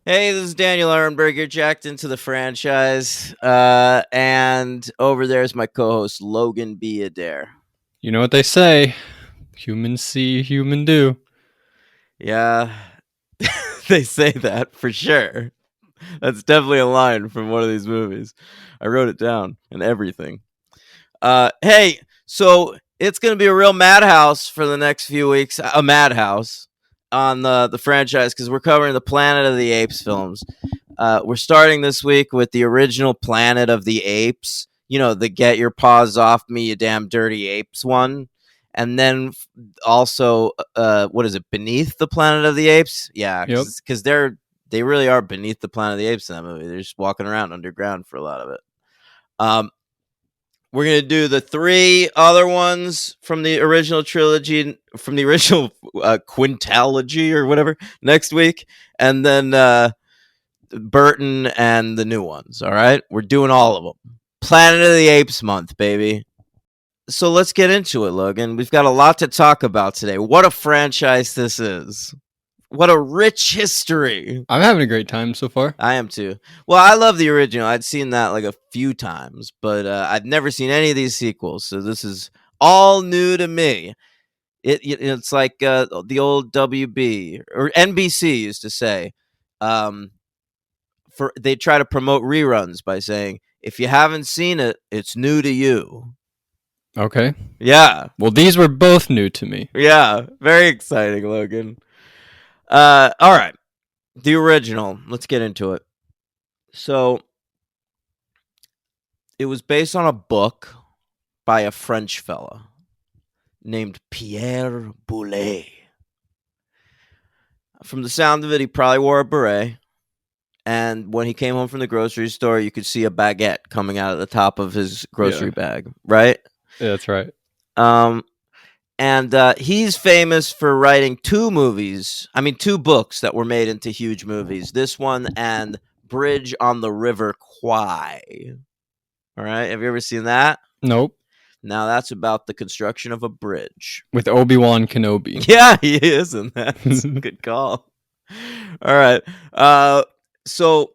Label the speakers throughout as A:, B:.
A: Hey, this is Daniel Ehrenberg. You're jacked into the franchise. And over there is my co host, Logan B. Adair.
B: You know what they say, humans see, human do.
A: Yeah, they say that for sure. That's definitely a line from one of these movies. I wrote it down and everything. Hey, so it's going to be a real madhouse for the next few weeks. A madhouse on the franchise because we're covering the Planet of the Apes films. We're starting this week with the original Planet of the Apes. You know, the Get Your Paws Off Me, You Damn Dirty Apes one. And then also, what is it, Beneath the Planet of the Apes? Yeah,
B: Yep.
A: because they really are beneath the Planet of the Apes in that movie. They're just walking around underground for a lot of it. We're going to do the three other ones from the original trilogy, from the original quintalogy or whatever, next week. And then Burton and the new ones. All right, we're doing all of them. Planet of the Apes month, baby. So let's get into it, Logan. We've got a lot to talk about today. What a franchise this is. What a rich history.
B: I'm having a great time so far.
A: I am too. Well, I love the original. I'd seen that like a few times, but I'd never seen any of these sequels. So this is all new to me. It's like the old WB or NBC used to say. They try to promote reruns by saying, if you haven't seen it, it's new to you.
B: Okay.
A: Yeah.
B: Well, these were both new to me.
A: Yeah. Very exciting, Logan. All right. The original. Let's get into it. So, it was based on a book by a French fella named Pierre Boulez. From the sound of it, he probably wore a beret. And when he came home from the grocery store, you could see a baguette coming out of the top of his grocery bag, right?
B: Yeah, that's right.
A: And he's famous for writing two books that were made into huge movies. This one and Bridge on the River Kwai. All right, have you ever seen that?
B: Nope.
A: Now that's about the construction of a bridge.
B: With Obi-Wan Kenobi.
A: Yeah, he is in that. That's a good call. All right. So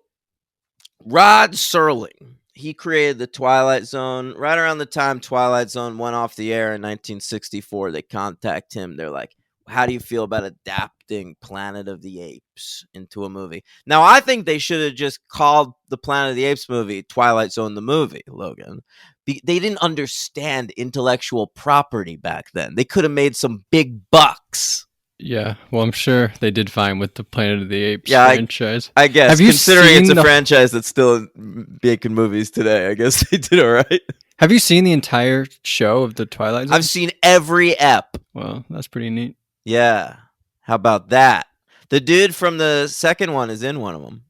A: Rod Serling, he created the Twilight Zone. Right around the time Twilight Zone went off the air in 1964, they contact him. They're like, how do you feel about adapting Planet of the Apes into a movie? Now, I think they should have just called the Planet of the Apes movie Twilight Zone the movie, Logan. They didn't understand intellectual property back then. They could have made some big bucks.
B: Yeah, well, I'm sure they did fine with the Planet of the Apes franchise.
A: I guess. Have you considering it's a franchise that's still making movies today, I guess they did all right.
B: Have you seen the entire show of the Twilight Zone?
A: I've seen every ep.
B: Well, that's pretty neat.
A: Yeah. How about that? The dude from the second one is in one of them.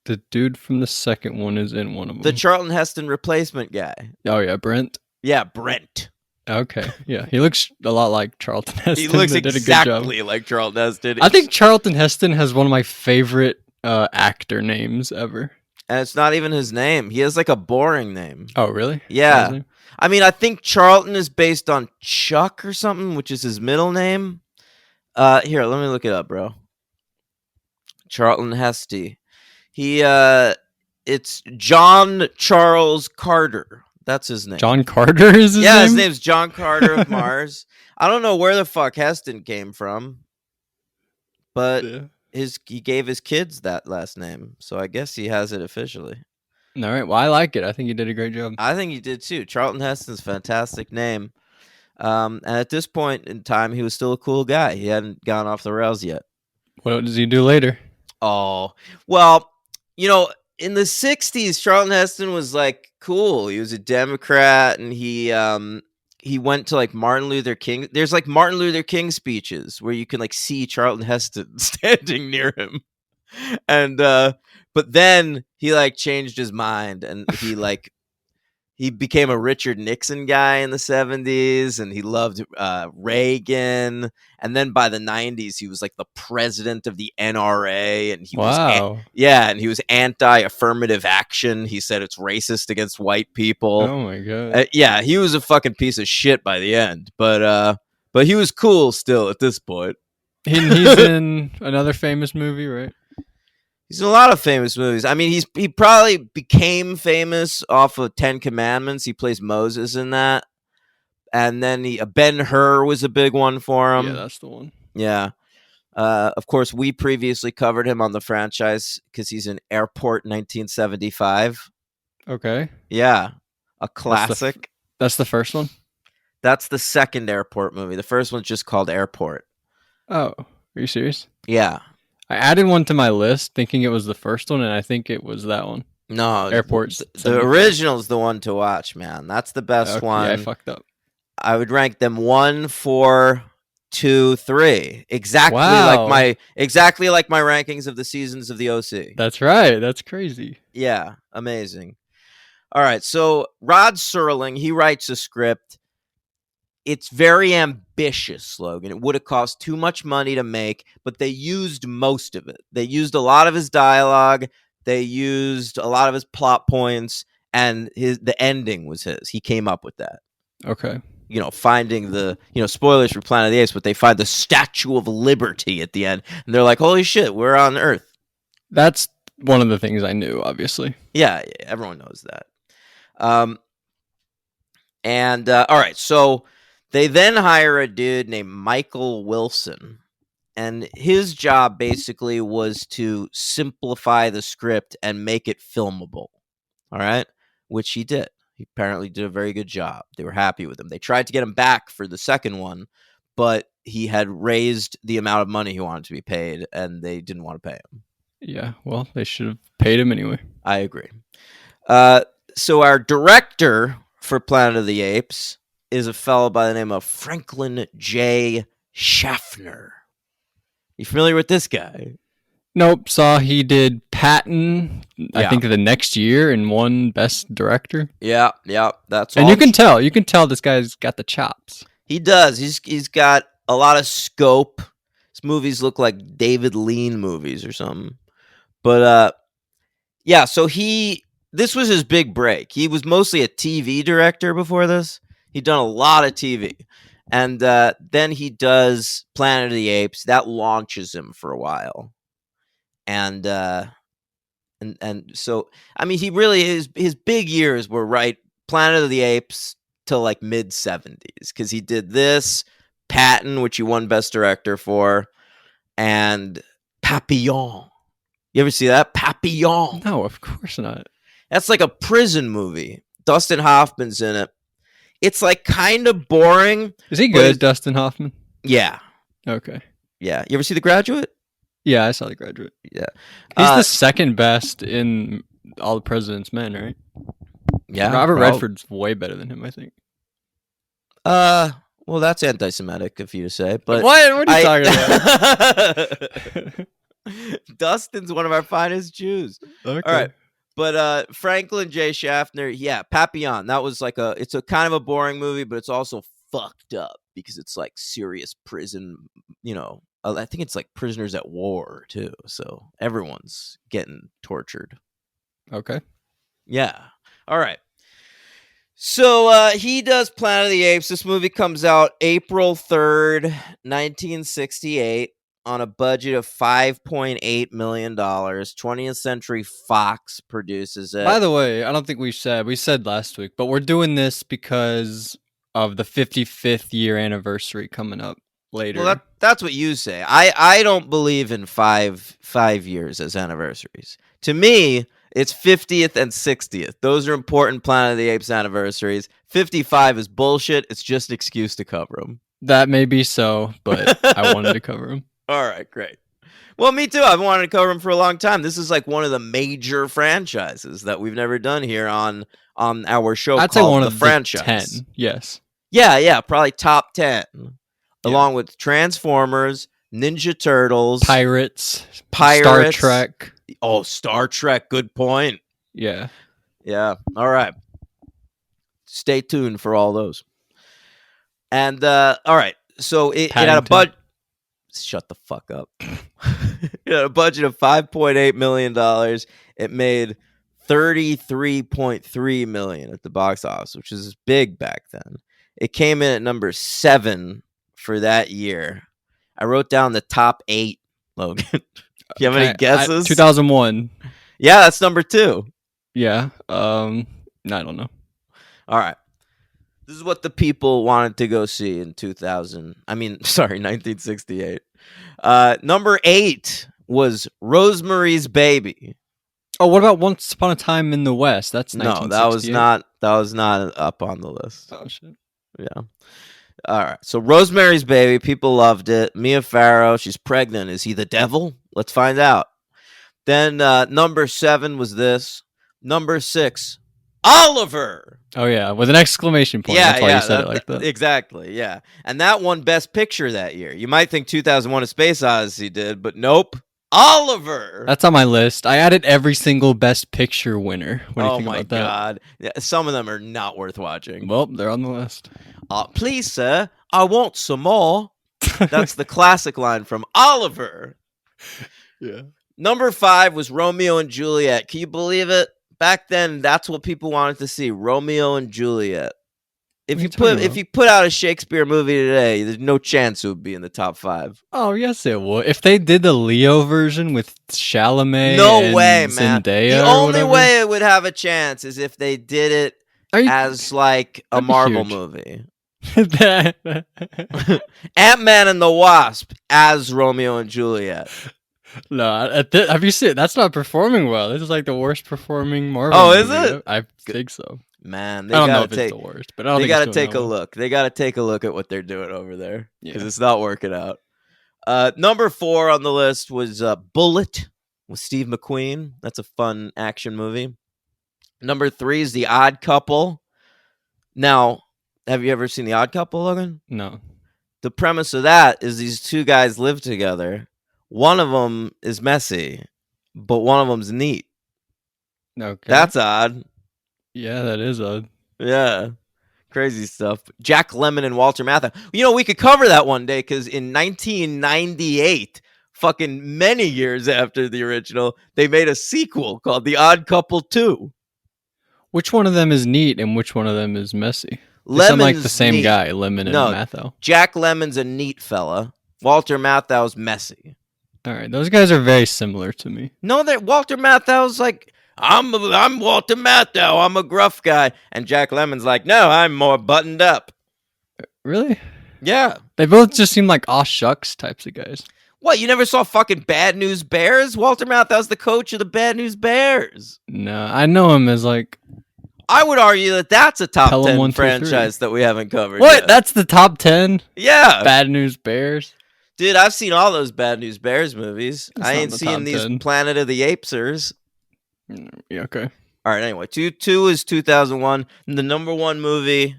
B: The dude from the second one is in one of them.
A: The Charlton Heston replacement guy.
B: Oh, yeah, Brent?
A: Yeah, Brent.
B: Okay, yeah. He looks a lot like Charlton Heston.
A: He looks exactly like Charlton Heston.
B: I think Charlton Heston has one of my favorite actor names ever.
A: And it's not even his name. He has like a boring name.
B: Oh, really?
A: Yeah. I mean, I think Charlton is based on Chuck or something, which is his middle name. Here, let me look it up, bro. Charlton Heston. It's John Charles Carter. That's his name.
B: John Carter is his name?
A: Yeah, his name's John Carter of Mars. I don't know where the fuck Heston came from, but he gave his kids that last name, so I guess he has it officially.
B: All right, well, I like it. I think he did a great job.
A: I think he did too. Charlton Heston's a fantastic name. And at this point in time, he was still a cool guy. He hadn't gone off the rails yet.
B: What does he do later?
A: Oh, well, you know, in the 60s, Charlton Heston was like cool. He was a Democrat, and he went to like Martin Luther King. There's like Martin Luther King speeches where you can like see Charlton Heston standing near him. And but then he like changed his mind, and he became a Richard Nixon guy in the 70s, and he loved Reagan. And then by the 90s, he was like the president of the NRA, and he he was anti-affirmative action. He said it's racist against white people.
B: Oh my god!
A: Yeah, he was a fucking piece of shit by the end, but he was cool still at this point.
B: He's in another famous movie, right?
A: He's in a lot of famous movies. I mean, he probably became famous off of Ten Commandments. He plays Moses in that, and then Ben Hur was a big one for
B: Yeah,
A: him.
B: that's the one.
A: Yeah. Of course, we previously covered him on the franchise because he's in Airport 1975.
B: Okay.
A: Yeah, a
B: That's
A: classic.
B: that's the first one.
A: That's the second Airport movie. The first one's just called Airport.
B: Oh, are you serious?
A: Yeah.
B: I added one to my list thinking it was the first one, and I think it was that one.
A: No,
B: Airport's
A: the
B: 75.
A: original's the one to watch, man. That's the best
B: Okay, yeah, I
A: one.
B: fucked up.
A: I would rank them 1, 4, 2, 3.
B: Wow.
A: Exactly like my rankings of the seasons of the OC.
B: That's right. That's crazy.
A: Yeah, amazing. All right, so Rod Serling, he writes a script. It's very ambitious, Logan. It would have cost too much money to make, but they used most of it. They used a lot of his dialogue. They used a lot of his plot points, and the ending was his. He came up with that.
B: Okay.
A: Finding spoilers for Planet of the Apes, but they find the Statue of Liberty at the end, and they're like, "Holy shit, we're on Earth."
B: That's one of the things I knew, obviously.
A: Yeah, everyone knows that. All right, so they then hire a dude named Michael Wilson, and his job basically was to simplify the script and make it filmable. All right, which he did. He apparently did a very good job. They were happy with him. They tried to get him back for the second one, but he had raised the amount of money he wanted to be paid, and they didn't want to pay him.
B: Yeah, well, they should have paid him anyway.
A: I agree. So our director for Planet of the Apes is a fellow by the name of Franklin J. Schaffner. You familiar with this guy?
B: Nope. Saw he did Patton, I
A: Yeah.
B: think the next year, and won Best Director.
A: Yeah, that's all.
B: And you can tell this guy's got the chops.
A: He does. He's got a lot of scope. His movies look like David Lean movies or something. But yeah, so this was his big break. He was mostly a TV director before this. He'd done a lot of TV. And then he does Planet of the Apes. That launches him for a while. And so, I mean, he really his big years were right Planet of the Apes till like mid 70s, because he did this, Patton, which he won Best Director for, and Papillon. You ever see that? Papillon.
B: No, of course not.
A: That's like a prison movie. Dustin Hoffman's in it. It's like kind of boring.
B: Is he good, Dustin Hoffman?
A: Yeah.
B: Okay.
A: Yeah. You ever see The Graduate?
B: Yeah, I saw The Graduate.
A: Yeah.
B: He's the second best in All the President's Men, right?
A: Yeah.
B: Robert Redford's way better than him, I think.
A: Well, that's anti-Semitic of you to say, but
B: what are you talking
A: about? Dustin's one of our finest Jews.
B: Okay.
A: All right. But Franklin J. Schaffner, yeah, Papillon. That was like it's a kind of a boring movie, but it's also fucked up because it's like serious prison, I think it's like prisoners at war too. So everyone's getting tortured.
B: Okay.
A: Yeah. All right. So he does Planet of the Apes. This movie comes out April 3rd, 1968. On a budget of $5.8 million. 20th Century Fox produces it.
B: By the way, I don't think we said last week, but we're doing this because of the 55th year anniversary coming up later.
A: Well, that's what you say. I don't believe in five years as anniversaries. To me, it's 50th and 60th. Those are important Planet of the Apes anniversaries. 55 is bullshit. It's just an excuse to cover them.
B: That may be so, but I wanted to cover them.
A: All right, great. Well, me too. I've wanted to cover them for a long time. This is like one of the major franchises that we've never done here on our show.
B: I'd
A: called
B: say one
A: the
B: of
A: franchise.
B: the 10. Yes.
A: Yeah, probably top 10. Yeah. Along with Transformers, Ninja Turtles,
B: Pirates, Star Trek.
A: Oh, Star Trek. Good point.
B: Yeah.
A: Yeah. All right. Stay tuned for all those. And all right. So it had a budget. Shut the fuck up. It had a budget of $5.8 million. It made $33.3 million at the box office, which is big back then. It came in at number 7 for that year. I wrote down the top 8, Logan. Do you have any guesses?
B: 2001.
A: Yeah, that's number 2.
B: Yeah. I don't know.
A: All right. This is what the people wanted to go see in 2000. I mean, sorry, 1968. Number 8 was Rosemary's Baby.
B: Oh, what about Once Upon a Time in the West? That's
A: No, that was
B: 1968.
A: not. That was not up on the list.
B: Oh shit.
A: Yeah. All right. So Rosemary's Baby, people loved it. Mia Farrow, she's pregnant. Is he the devil? Let's find out. Then number 7 was this. Number 6, Oliver.
B: Oh yeah, with an exclamation point.
A: Yeah,
B: That's why
A: yeah,
B: you said it like that.
A: Exactly, yeah. And that won Best Picture that year. You might think 2001: A Space Odyssey did, but nope. Oliver.
B: That's on my list. I added every single Best Picture winner. What do you think
A: my
B: about that?
A: God. Yeah, some of them are not worth watching.
B: Well, they're on the list.
A: Please, sir, I want some more. That's the classic line from Oliver.
B: Yeah.
A: Number 5 was Romeo and Juliet. Can you believe it? Back then, that's what people wanted to see. Romeo and Juliet. If you put out a Shakespeare movie today, there's no chance it would be in the top 5.
B: Oh yes, it would. If they did the Leo version with Chalamet,
A: no way, man.
B: Zendaya,
A: the only way it would have a chance is if they did it as like a Marvel movie. Ant-Man and the Wasp as Romeo and Juliet.
B: No, have you seen? That's not performing well. This is like the worst performing Marvel.
A: Oh, is
B: movie.
A: it?
B: I think so.
A: Man,
B: I don't know if it's the worst, but they
A: got to take a look. They got to take a look at what they're doing over there because it's not working out. Number 4 on the list was Bullet with Steve McQueen. That's a fun action movie. Number 3 is The Odd Couple. Now, have you ever seen The Odd Couple, Logan?
B: No.
A: The premise of that is these two guys live together. One of them is messy, but one of them's neat.
B: Okay.
A: That's odd.
B: Yeah, that is odd.
A: Yeah. Crazy stuff. Jack Lemmon and Walter Matthau. You know, we could cover that one day because in 1998, fucking many years after the original, they made a sequel called The Odd Couple 2.
B: Which one of them is neat and which one of them is messy?
A: They sound
B: like the same
A: neat.
B: guy, Lemmon and Matthau.
A: Jack Lemmon's a neat fella. Walter Matthau's messy.
B: All right, those guys are very similar to me.
A: No, that Walter Matthau's like, I'm Walter Matthau. I'm a gruff guy. And Jack Lemmon's like, no, I'm more buttoned up.
B: Really?
A: Yeah.
B: They both just seem like aw shucks types of guys.
A: What, you never saw fucking Bad News Bears? Walter Matthau's the coach of the Bad News Bears.
B: No, I know him as like...
A: I would argue that that's a top
B: Pelham
A: 10
B: 1, 2,
A: franchise that we haven't covered
B: What?
A: yet.
B: That's the top 10?
A: Yeah.
B: Bad News Bears?
A: Dude, I've seen all those Bad News Bears movies.
B: That's
A: I
B: not
A: ain't
B: the
A: seen
B: top
A: these
B: 10.
A: Planet of the Apesers.
B: Yeah, okay.
A: All right, anyway, 2 is 2001. And the number 1 movie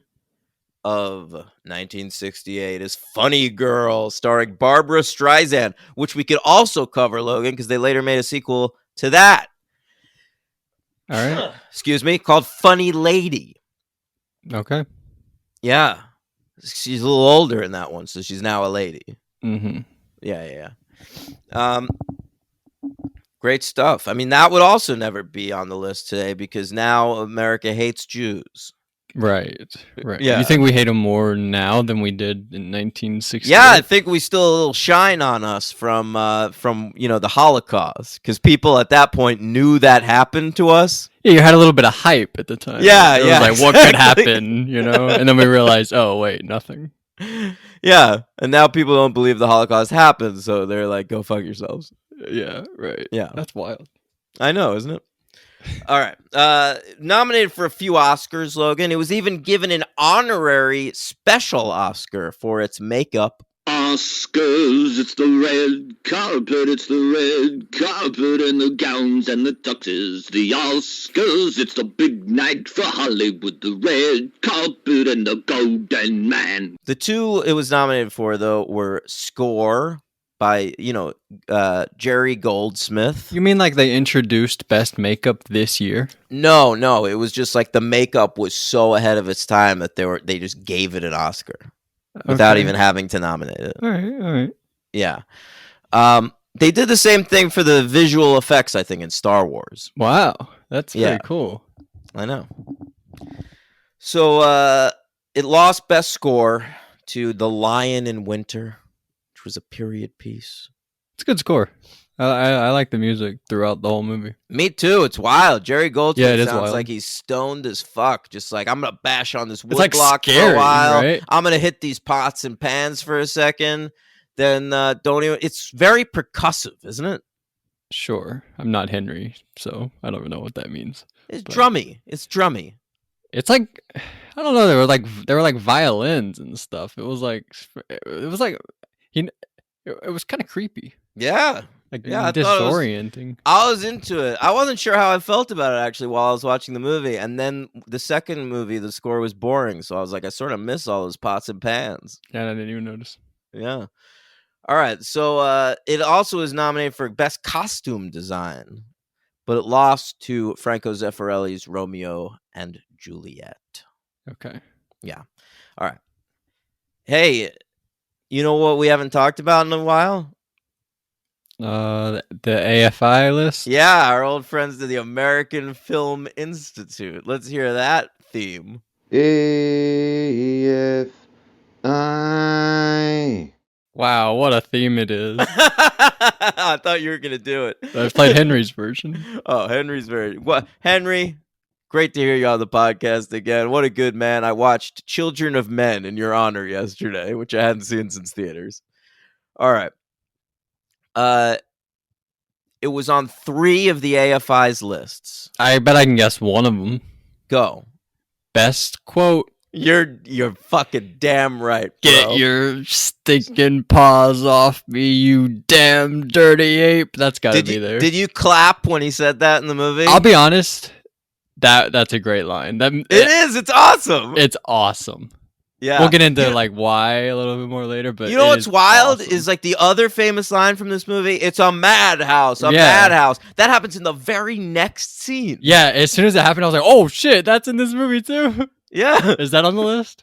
A: of 1968 is Funny Girl, starring Barbara Streisand, which we could also cover, Logan, because they later made a sequel to that.
B: All right.
A: Excuse me, called Funny Lady.
B: Okay.
A: Yeah. She's a little older in that one, so she's now a lady.
B: Mm-hmm.
A: Yeah. Great stuff. I mean, that would also never be on the list today because now America hates Jews.
B: Right.
A: Yeah.
B: You think we hate them more now than we did in 1968?
A: Yeah, I think we still a little shine on us from the Holocaust because people at that point knew that happened to us.
B: Yeah, you had a little bit of hype at the time.
A: Yeah,
B: it was like, what could happen, And then we realized, oh, wait, nothing.
A: Yeah, and now people don't believe the Holocaust happened, so they're like, go fuck yourselves.
B: Yeah, right.
A: Yeah.
B: That's wild.
A: I know, isn't it? All right. Nominated for a few Oscars, Logan. It was even given an honorary special Oscar for its makeup.
C: Oscars, it's the red carpet, it's the red carpet and the gowns and the tuxes. The Oscars, it's the big night for Hollywood, the red carpet and the golden man.
A: The 2 it was nominated for, though, were score by, Jerry Goldsmith.
B: You mean like they introduced best makeup this year?
A: No, it was just like the makeup was so ahead of its time that they just gave it an Oscar. Without even having to nominate it.
B: All right.
A: Yeah. They did the same thing for the visual effects, I think, in Star Wars.
B: Wow. That's very cool.
A: I know. So it lost Best Score to The Lion in Winter, which was a period piece.
B: It's a good score. I like the music throughout the whole movie.
A: Me too. It's wild. Jerry Goldsmith
B: Yeah, it is
A: sounds
B: wild.
A: like he's stoned as fuck. Just like, I'm gonna bash on this wood
B: like
A: block for a
B: scary,
A: while.
B: right?
A: I'm gonna hit these pots and pans for a second. Then don't even. It's very percussive, isn't it?
B: Sure. I'm not Henry, so I don't know what that means.
A: It's
B: But-
A: drummy. It's drummy.
B: It's like I don't know. They were like violins and stuff. It was like he. It was kind of creepy,
A: Yeah.
B: like
A: Yeah, I thought it was-
B: disorienting.
A: I was into it. I wasn't sure how I felt about it actually while I was watching the movie. And then the second movie, the score was boring. So I was like, I sort of miss all those pots and pans.
B: Yeah, I didn't even notice.
A: Yeah. All right. So it also is nominated for Best Costume Design, but it lost to Franco Zeffirelli's Romeo and Juliet.
B: Okay.
A: All right. Hey, you know what we haven't talked about in a while?
B: The AFI list.
A: Yeah, our old friends to the American Film Institute. Let's hear that theme.
C: AFI.
B: Wow, what a theme it is.
A: I thought you were gonna do it.
B: I've played Henry's version.
A: Oh, Henry's very what? Henry, great to hear you on the podcast again. What a good man. I watched Children of Men in your honor yesterday, which I hadn't seen since theaters. All right. It was on 3 of the AFI's lists.
B: I bet I can guess one of them.
A: Go.
B: Best quote.
A: You're fucking damn right, bro.
B: Get your stinking paws off me, you damn dirty ape. That's gotta be there.
A: Did you clap when he said that in the movie?
B: I'll be honest. That's a great line.
A: It is. It's awesome.
B: It's awesome.
A: Yeah.
B: We'll get into like why a little bit more later, but
A: you know
B: it
A: what's
B: is
A: wild
B: awesome.
A: is like the other famous line from this movie. It's a madhouse. A
B: Yeah.
A: madhouse. That happens in the very next scene.
B: Yeah, as soon as it happened, I was like, "Oh shit, that's in this movie too."
A: Yeah.
B: Is that on the list?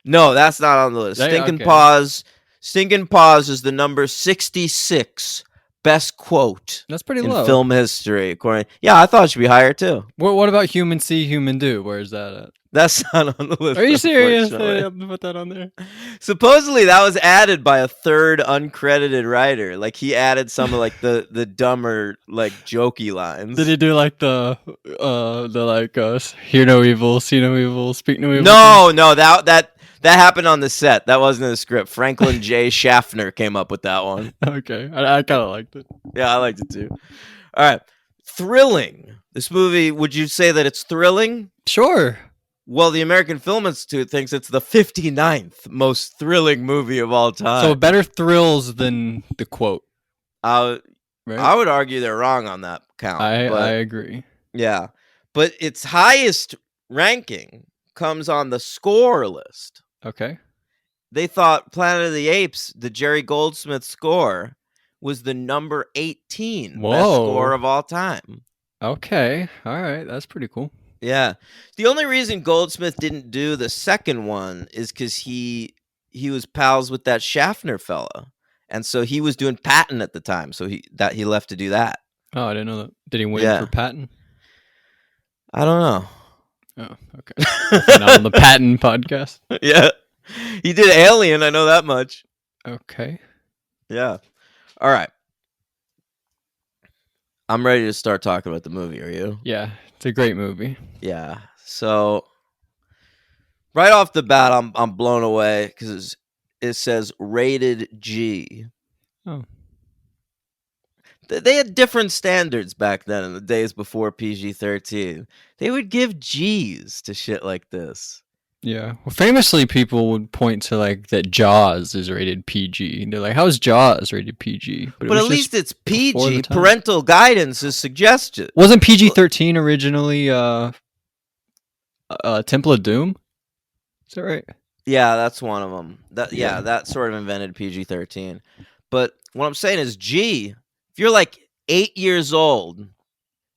A: No, that's not on the list.
B: Yeah,
A: Stinking
B: okay.
A: Paws. Stinking Paws is the number 66 best quote
B: That's pretty
A: in
B: low.
A: film history. According, yeah, I thought it should be higher too.
B: What about Human See, Human Do? Where is that at?
A: That's not on the list.
B: Are you serious?
A: unfortunately.
B: They have to put that on there.
A: Supposedly that was added by a third uncredited writer. Like he added some of like the dumber like jokey lines.
B: Did he do like the hear no evil, see no evil, speak no evil?
A: No, that happened on the set. That wasn't in the script. Franklin J. Schaffner came up with that one.
B: Okay, I kind of liked it.
A: Yeah, I liked it too. All right. Thrilling. This movie, would you say that it's thrilling?
B: Sure.
A: Well, the American Film Institute thinks it's the 59th most thrilling movie of all time.
B: So better thrills than the quote.
A: I
B: Right?
A: would argue they're wrong on that count.
B: I
A: but,
B: agree.
A: yeah. But its highest ranking comes on the score list.
B: Okay.
A: They thought Planet of the Apes, the Jerry Goldsmith score, was the number 18 best
B: Whoa.
A: score of all time.
B: Okay. All right. That's pretty cool.
A: Yeah. The only reason Goldsmith didn't do the second one is because he was pals with that Schaffner fella. And so he was doing Patton at the time. So he left to do that.
B: Oh, I didn't know that. Did he win
A: Yeah.
B: for Patton?
A: I don't know.
B: Oh, okay. Not on the Patton podcast.
A: Yeah. He did Alien, I know that much.
B: Okay.
A: Yeah. All right. I'm ready to start talking about the movie, are you?
B: Yeah, it's a great movie.
A: Yeah. So right off the bat, I'm blown away because it says rated G.
B: Oh.
A: They had different standards back then in the days before PG-13. They would give G's to shit like this.
B: Yeah. Well, famously, people would point to like that Jaws is rated PG. They're like, "How is Jaws rated PG?"
A: But
B: it was
A: at
B: just-
A: least it's
B: before the
A: PG.
B: time.
A: Parental guidance is suggested.
B: wasn't PG-13 originally Temple of Doom? Is that right?
A: Yeah, that's one of them.
B: Yeah.
A: That sort of invented PG-13. But what I'm saying is, G, if you're like 8 years old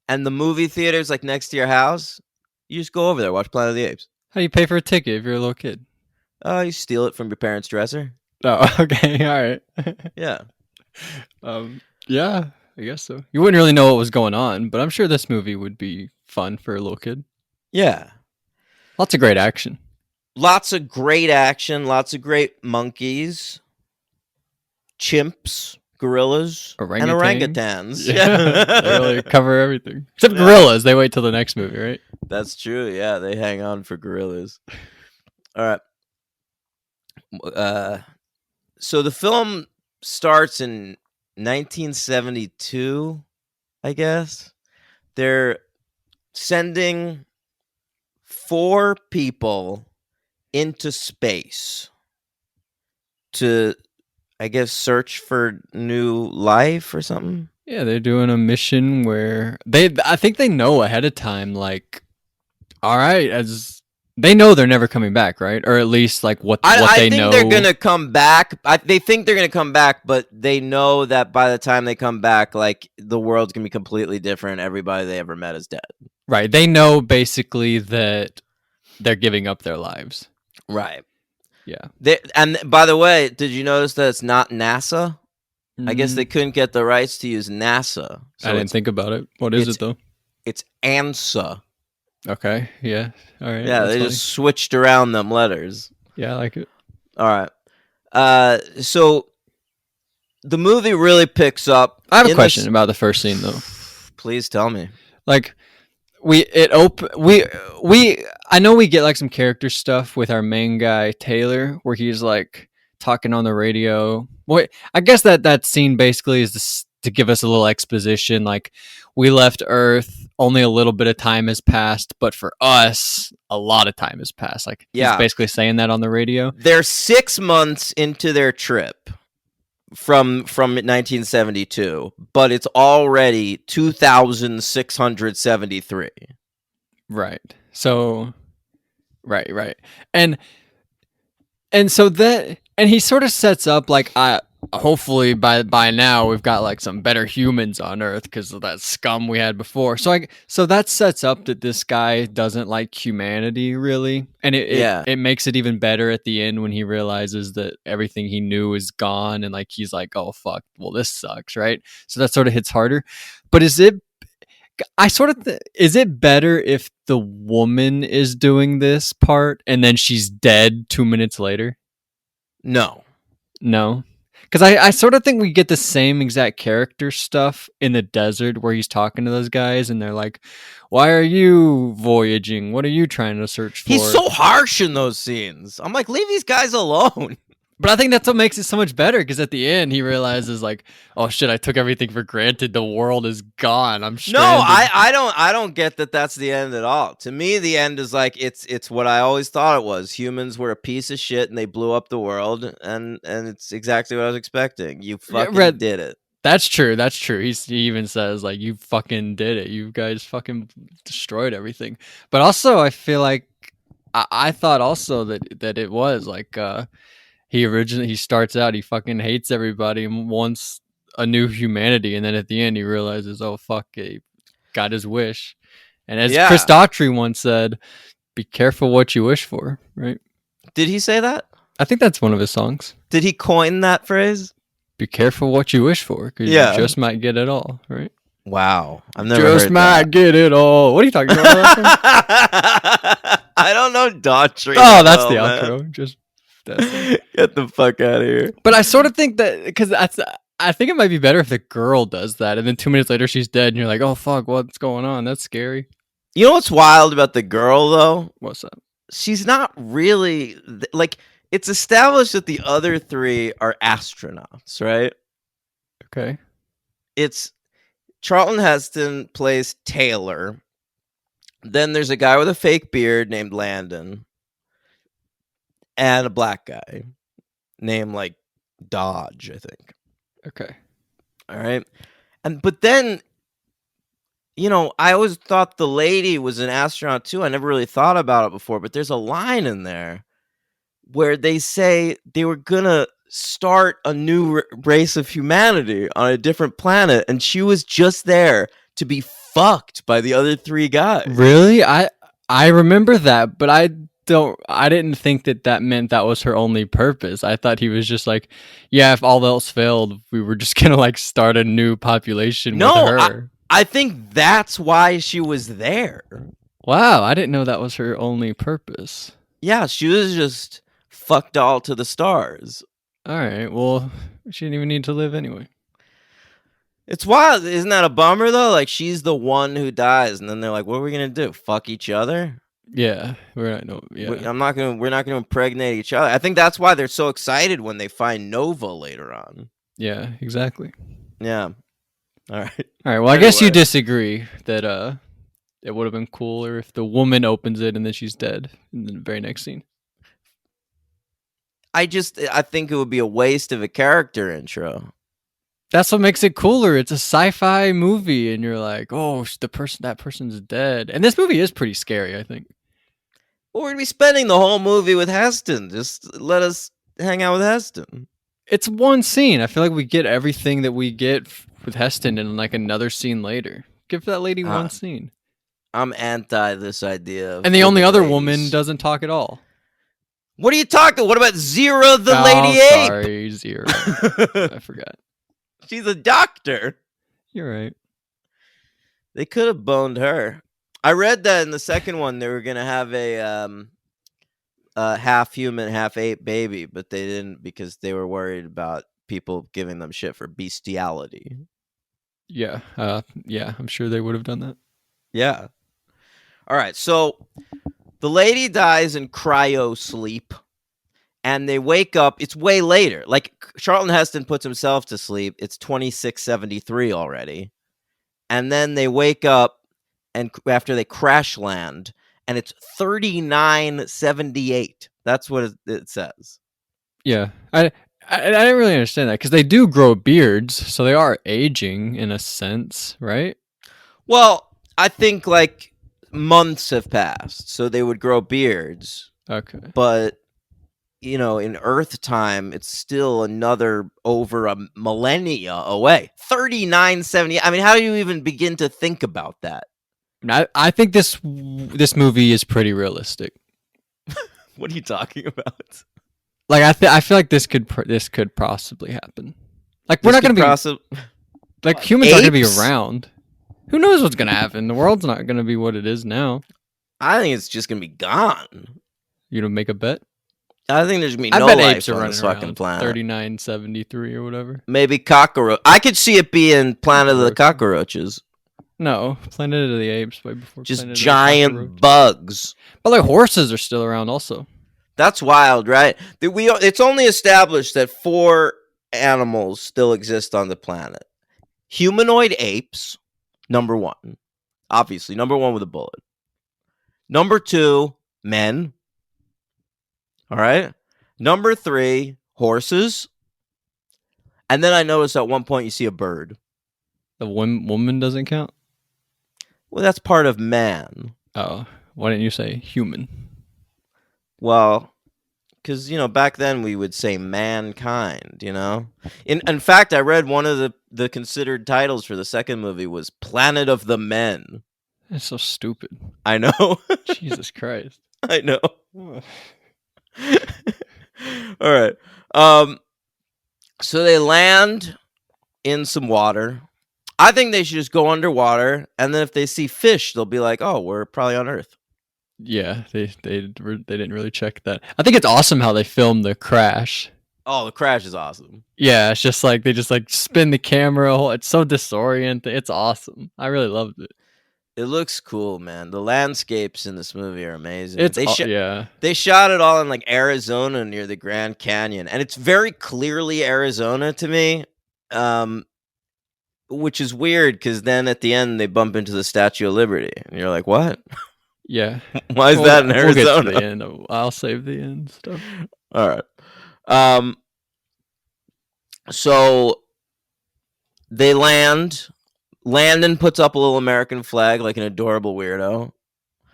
A: and the movie theater's like next to your house, you just go over there, watch Planet of the Apes.
B: How do you pay for a ticket if you're a little kid?
A: Oh, you steal it from your parents' dresser.
B: Oh, okay, all right.
A: Yeah.
B: Yeah, I guess so. You wouldn't really know what was going on, but I'm sure this movie would be fun for a little kid.
A: Yeah.
B: Lots of great action.
A: Lots of great action, lots of great monkeys, chimps, gorillas, and orangutans.
B: Yeah, they really cover everything except
A: Yeah.
B: gorillas. They wait till the next movie, right?
A: That's true. Yeah, they hang on for gorillas. All right. So the film starts in 1972, I guess. They're sending 4 people into space to, I guess, search for new life or something.
B: Yeah, they're doing a mission where I think they know ahead of time, like, all right, as they know they're never coming back, right? Or at least like what
A: I
B: they
A: think
B: know.
A: they're gonna come back. They think they're gonna come back, but they know that by the time they come back, like the world's gonna be completely different. Everybody they ever met is dead.
B: Right. They know basically that they're giving up their lives.
A: Right.
B: Yeah.
A: And by the way, did you notice that it's not NASA? I guess they couldn't get the rights to use NASA. So
B: I didn't think about it. What is it though?
A: It's ANSA.
B: Okay. Yeah. All right.
A: Yeah, they just switched around them letters.
B: Yeah, I like it.
A: All right. So the movie really picks up.
B: I have a question about the first scene though.
A: Please tell me.
B: Like I know we get like some character stuff with our main guy Taylor where he's like talking on the radio. Wait, I guess that scene basically is to give us a little exposition, like we left Earth, only a little bit of time has passed, but for us a lot of time has passed. Like he's basically saying that on the radio.
A: They're 6 months into their trip from 1972, but it's already 2673.
B: Right. So right. And so that, and he sort of sets up like, hopefully by now we've got like some better humans on Earth because of that scum we had before. So that sets up that this guy doesn't like humanity really, and it makes it even better at the end when he realizes that everything he knew is gone, and like he's like, oh fuck, well this sucks, right? So that sort of hits harder. But is it better if the woman is doing this part and then she's dead 2 minutes later?
A: No.
B: Because I sort of think we get the same exact character stuff in the desert where he's talking to those guys and they're like, why are you voyaging? What are you trying to search for?
A: He's so harsh in those scenes. I'm like, leave these guys alone.
B: But I think that's what makes it so much better because at the end he realizes like, oh shit, I took everything for granted. The world is gone. I'm stranded.
A: No, I don't get that that's the end at all. To me, the end is like it's what I always thought it was. Humans were a piece of shit and they blew up the world, and it's exactly what I was expecting. You fucking did it.
B: That's true. He even says like, you fucking did it. You guys fucking destroyed everything. But also I feel like I thought also that it was like he starts out, he fucking hates everybody and wants a new humanity, and then at the end he realizes, oh fuck, he got his wish. And as Chris Daughtry once said, be careful what you wish for, right?
A: Did he say that?
B: I think that's one of his songs.
A: Did he coin that phrase? Be
B: careful what you wish for, because you just might get it all, right?
A: Wow, I've never
B: just
A: heard
B: might
A: that.
B: get it all. What are you talking about?
A: I don't know Daughtry.
B: Oh, that's the outro. Just
A: get the fuck out of here.
B: But I sort of think that because I think it might be better if the girl does that, and then 2 minutes later she's dead, and you're like, oh fuck, what's going on? That's scary.
A: You know what's wild about the girl though?
B: What's that?
A: She's not really like. It's established that the other 3 are astronauts, right?
B: Okay.
A: It's Charlton Heston plays Taylor. Then there's a guy with a fake beard named Landon. And a black guy named like Dodge, I think.
B: Okay.
A: All right. But then, you know, I always thought the lady was an astronaut too. I never really thought about it before, but there's a line in there where they say they were gonna start a new race of humanity on a different planet, and she was just there to be fucked by the other 3 guys.
B: Really? I remember that, but I didn't think that meant that was her only purpose. I thought he was just like, yeah, if all else failed, we were just gonna like start a new population with her.
A: I think that's why she was there.
B: Wow, I didn't know that was her only purpose.
A: Yeah, she was just fucked all to the stars.
B: All right, well, she didn't even need to live anyway.
A: It's wild. Isn't that a bummer though? Like she's the one who dies, and then they're like, "What are we gonna do? Fuck each other?"
B: Yeah, we're not. No, yeah,
A: We're not gonna impregnate each other. I think that's why they're so excited when they find Nova later on.
B: yeah, exactly.
A: Yeah. All right.
B: All right. Well, I guess you
A: Anyway.
B: disagree that it would have been cooler if the woman opens it and then she's dead in the very next scene.
A: I think it would be a waste of a character intro.
B: That's what makes it cooler. It's a sci-fi movie, and you're like, oh, that person's dead. And this movie is pretty scary, I think.
A: Well, we're gonna be spending the whole movie with Heston. Just let us hang out with Heston.
B: It's one scene. I feel like we get everything that we get with Heston in like another scene later. Give that lady one scene.
A: I'm anti this idea.
B: And the only other
A: ladies.
B: woman doesn't talk at all.
A: What are you talking? What about Zero the lady ape?
B: Sorry, Zero. I forgot.
A: She's a doctor.
B: You're right.
A: They could have boned her. I read that in the second one they were gonna have a half human, half ape baby, but they didn't because they were worried about people giving them shit for bestiality.
B: Yeah. Yeah, I'm sure they would have done that.
A: Yeah. All right. So the lady dies in cryo sleep, and they wake up. It's way later. Like Charlton Heston puts himself to sleep. It's 2673 already, and then they wake up, and after they crash land, and it's 3978. That's what it says.
B: Yeah. I didn't really understand that because they do grow beards, so they are aging in a sense, right?
A: Well, I think like months have passed, so they would grow beards.
B: Okay.
A: But in Earth time, it's still another over a millennia away. 3970. I mean, how do you even begin to think about that?
B: I think this movie is pretty realistic.
A: What are you talking about?
B: Like I feel like this could possibly happen. Like we're not going to be like humans aren't going to be around. Who knows what's going to happen? The world's not going to be what it is now.
A: I think it's just going to be gone.
B: You don't make a bet?
A: I think there's going to be no life on this fucking planet.
B: 3973 or whatever.
A: Maybe cockroach. I could see it being Planet of the Cockroaches.
B: No, Planet of the Apes way before.
A: Just
B: Planet
A: giant bugs.
B: But like horses are still around also.
A: That's wild, right? It's only established that 4 animals still exist on the planet. Humanoid apes, number 1. Obviously, number 1 with a bullet. Number 2, men. All right. Number 3, horses. And then I noticed at one point you see a bird.
B: The woman doesn't count?
A: Well, that's part of man.
B: Oh, why didn't you say human?
A: Well, because, back then we would say mankind, In fact, I read one of the considered titles for the second movie was Planet of the Men.
B: That's so stupid.
A: I know.
B: Jesus Christ.
A: I know. All right. So they land in some water. I think they should just go underwater, and then if they see fish, they'll be like, "Oh, we're probably on Earth."
B: Yeah, they didn't really check that. I think it's awesome how they filmed the crash.
A: Oh, the crash is awesome.
B: Yeah, it's just like they just like spin the camera. It's so disorienting. It's awesome. I really loved it.
A: It looks cool, man. The landscapes in this movie are amazing.
B: Yeah.
A: They shot it all in like Arizona near the Grand Canyon, and it's very clearly Arizona to me. Which is weird because then at the end they bump into the Statue of Liberty, and you're like, "What?
B: Yeah,
A: why is that in Arizona?"
B: We'll get to the end. I'll save the end stuff.
A: All right. So they land. Landon puts up a little American flag like an adorable weirdo,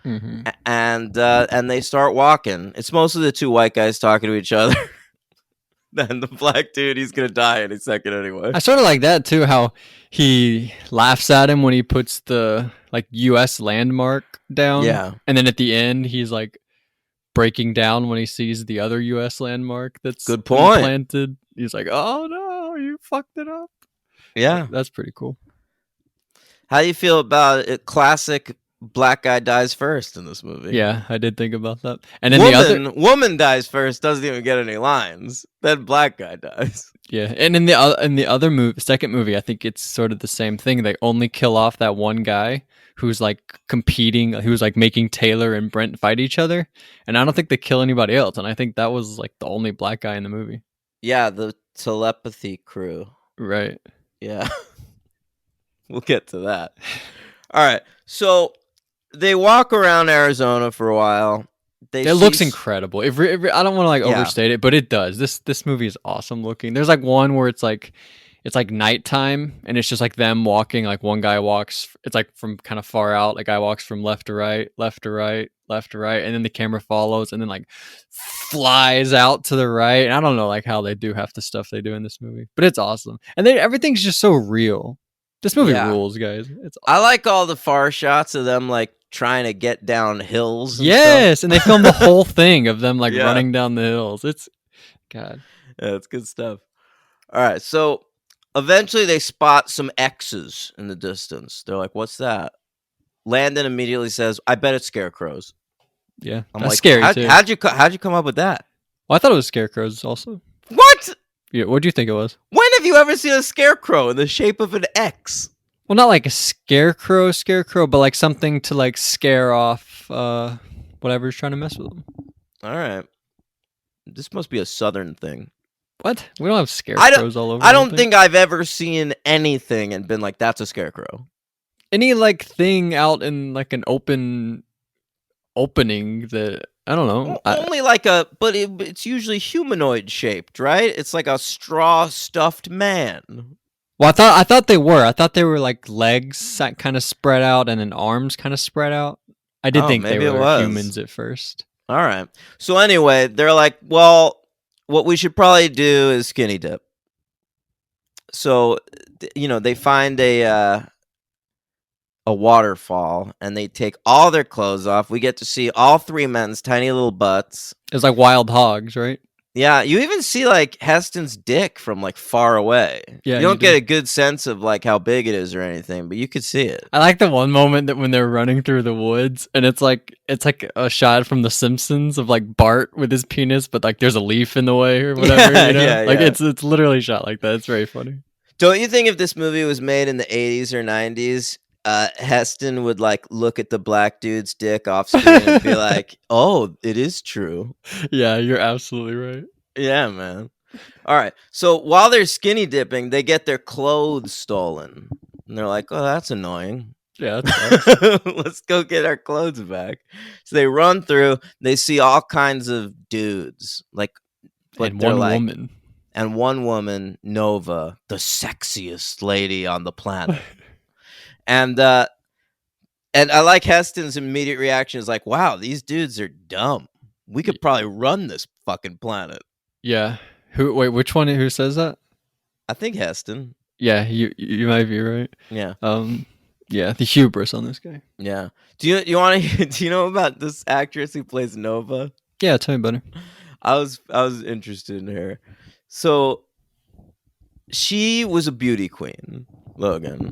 A: and they start walking. It's mostly the 2 white guys talking to each other. Then the black dude, he's gonna die in a second anyway.
B: I sort of like that too. How he laughs at him when he puts the like U.S. landmark down.
A: Yeah,
B: and then at the end, he's like breaking down when he sees the other U.S. landmark that's
A: good point
B: planted. He's like, "Oh no, you fucked it up."
A: Yeah,
B: that's pretty cool.
A: How do you feel about it? Classic black guy dies first in this movie.
B: Yeah, I did think about that. And then the other,
A: woman dies first, doesn't even get any lines. Then black guy dies.
B: yeah, and in the other movie, second movie, I think it's sort of the same thing. They only kill off that one guy who's like competing, who's like making Taylor and Brent fight each other, and I don't think they kill anybody else. And I think that was like the only black guy in the movie.
A: Yeah, the telepathy crew.
B: Right.
A: Yeah. We'll get to that. All right. So they walk around Arizona for a while.
B: It looks incredible. I don't want to like overstate it, but it does. This movie is awesome looking. There's like one where it's like nighttime and it's just like them walking. Like one guy walks. It's like from kind of far out. Like guy walks from left to right, left to right, left to right, and then the camera follows and then like flies out to the right. And I don't know like how they do half the stuff they do in this movie, but it's awesome. And everything's just so real. This movie rules, guys. It's awesome.
A: I like all the far shots of them like trying to get down hills.
B: And they filmed the whole thing of them like running down the hills. It's God.
A: Yeah, it's good stuff. All right, so eventually they spot some X's in the distance. They're like, "What's that?" Landon immediately says, "I bet it's scarecrows."
B: Yeah,
A: I'm
B: that's
A: like,
B: scary too.
A: How'd you come up with that?
B: Well, I thought it was scarecrows also.
A: What?
B: Yeah, what do you think it was?
A: When have you ever seen a scarecrow in the shape of an X?
B: Well, not like a scarecrow, but like something to like scare off whatever's trying to mess with them.
A: All right. This must be a southern thing.
B: What? We don't have scarecrows all over.
A: I don't think I've ever seen anything and been like, that's a scarecrow.
B: Any like thing out in like an opening that I don't know.
A: Only like but it's usually humanoid shaped, right? It's like a straw stuffed man.
B: Well, I thought they were. I thought they were like legs kind of spread out and then arms kind of spread out. I did think they were humans at first.
A: All right. So anyway, they're like, well, what we should probably do is skinny dip. So, they find a waterfall and they take all their clothes off. We get to see all three men's tiny little butts.
B: It's like wild hogs, right?
A: Yeah, you even see like Heston's dick from like far away.
B: Yeah,
A: you don't get a good sense of like how big it is or anything, but you could see it.
B: I like the one moment that when they're running through the woods and it's like a shot from The Simpsons of like Bart with his penis, but like there's a leaf in the way or whatever. It's literally shot like that. It's very funny.
A: Don't you think if this movie was made in the 80s or 90s, Heston would like look at the black dude's dick off screen and be like, "Oh, it is true."
B: Yeah, you're absolutely right.
A: Yeah, man. All right. So while they're skinny dipping, they get their clothes stolen, and they're like, "Oh, that's annoying."
B: Yeah, that's
A: let's go get our clothes back. So they run through. They see all kinds of dudes,
B: and one woman.
A: And one woman, Nova, the sexiest lady on the planet. And I like Heston's immediate reaction is like, wow, these dudes are dumb. We could probably run this fucking planet.
B: Yeah. Which one? Who says that?
A: I think Heston.
B: Yeah, you might be right.
A: Yeah.
B: Yeah, the hubris on this guy.
A: Yeah. Do you know about this actress who plays Nova?
B: Yeah, tell me about her.
A: I was interested in her. So she was a beauty queen, Logan,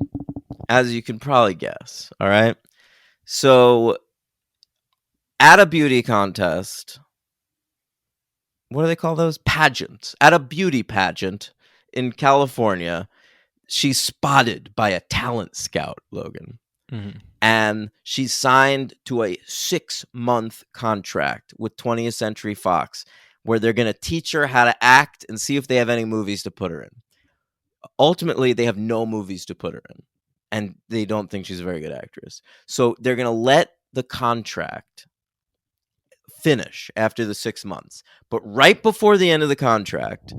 A: as you can probably guess. All right. So at a beauty contest, what do they call those? Pageants. At a beauty pageant in California, she's spotted by a talent scout, Logan.
B: Mm-hmm.
A: And she's signed to a 6-month contract with 20th Century Fox where they're going to teach her how to act and see if they have any movies to put her in. Ultimately, they have no movies to put her in, and they don't think she's a very good actress. So they're going to let the contract finish after the 6 months. But right before the end of the contract,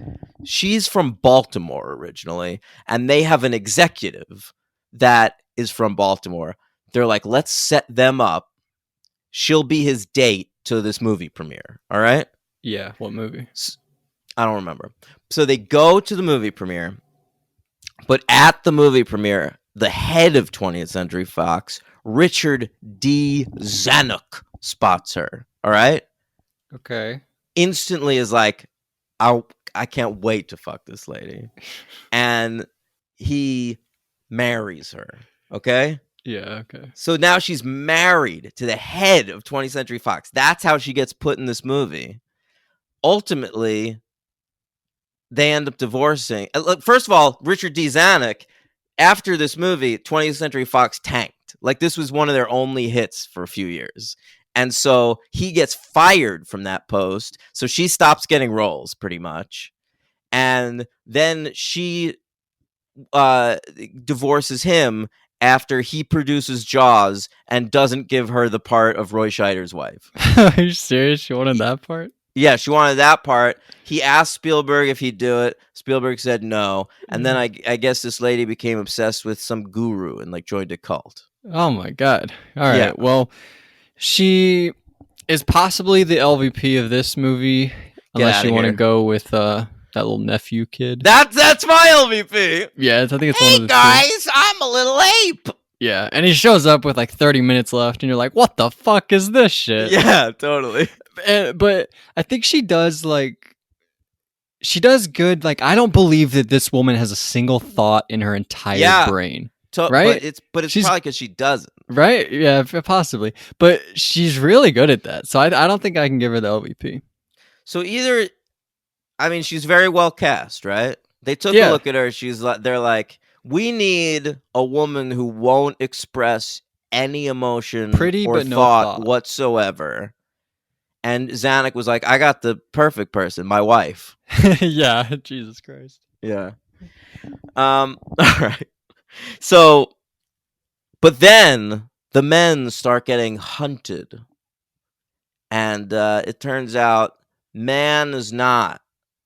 A: she's from Baltimore originally, and they have an executive that is from Baltimore. They're like, let's set them up. She'll be his date to this movie premiere. All right?
B: Yeah, what movie?
A: I don't remember. So they go to the movie premiere, but at the movie premiere, the head of 20th Century Fox, Richard D. Zanuck, spots her. All right?
B: Okay.
A: Instantly is like, I can't wait to fuck this lady. And he marries her. Okay?
B: Yeah, okay.
A: So now she's married to the head of 20th Century Fox. That's how she gets put in this movie. Ultimately, they end up divorcing. First of all, Richard D. Zanuck, after this movie, 20th Century Fox tanked. Like, this was one of their only hits for a few years. And so he gets fired from that post. So she stops getting roles, pretty much. And then she divorces him after he produces Jaws and doesn't give her the part of Roy Scheider's wife.
B: Are you serious? You wanted that part?
A: Yeah, she wanted that part. He asked Spielberg if he'd do it. Spielberg said no. And then I guess this lady became obsessed with some guru and like joined a cult.
B: Oh my god. All right.
A: Yeah.
B: Well, she is possibly the LVP of this movie, unless you want to go with that little nephew kid.
A: That's my LVP.
B: Yeah, I think it's
A: Hey
B: one of the
A: guys, I'm a little ape.
B: two. Yeah, and he shows up with like 30 minutes left, and you're like, "What the fuck is this shit?"
A: Yeah, totally.
B: But I think she does good. Like, I don't believe that this woman has a single thought in her entire brain. Right?
A: But it's
B: She's-
A: probably because she doesn't.
B: Right? Yeah, possibly. But she's really good at that. So I don't think I can give her the LVP.
A: So either, I mean, she's very well cast, right? They took
B: Yeah.
A: a look at her. They're like, we need a woman who won't express any emotion
B: Pretty,
A: or
B: but no
A: thought
B: thought.
A: whatsoever. And Zanuck was like, I got the perfect person, my wife.
B: Yeah, Jesus Christ.
A: Yeah. All right. So, but then the men start getting hunted. And it turns out man is not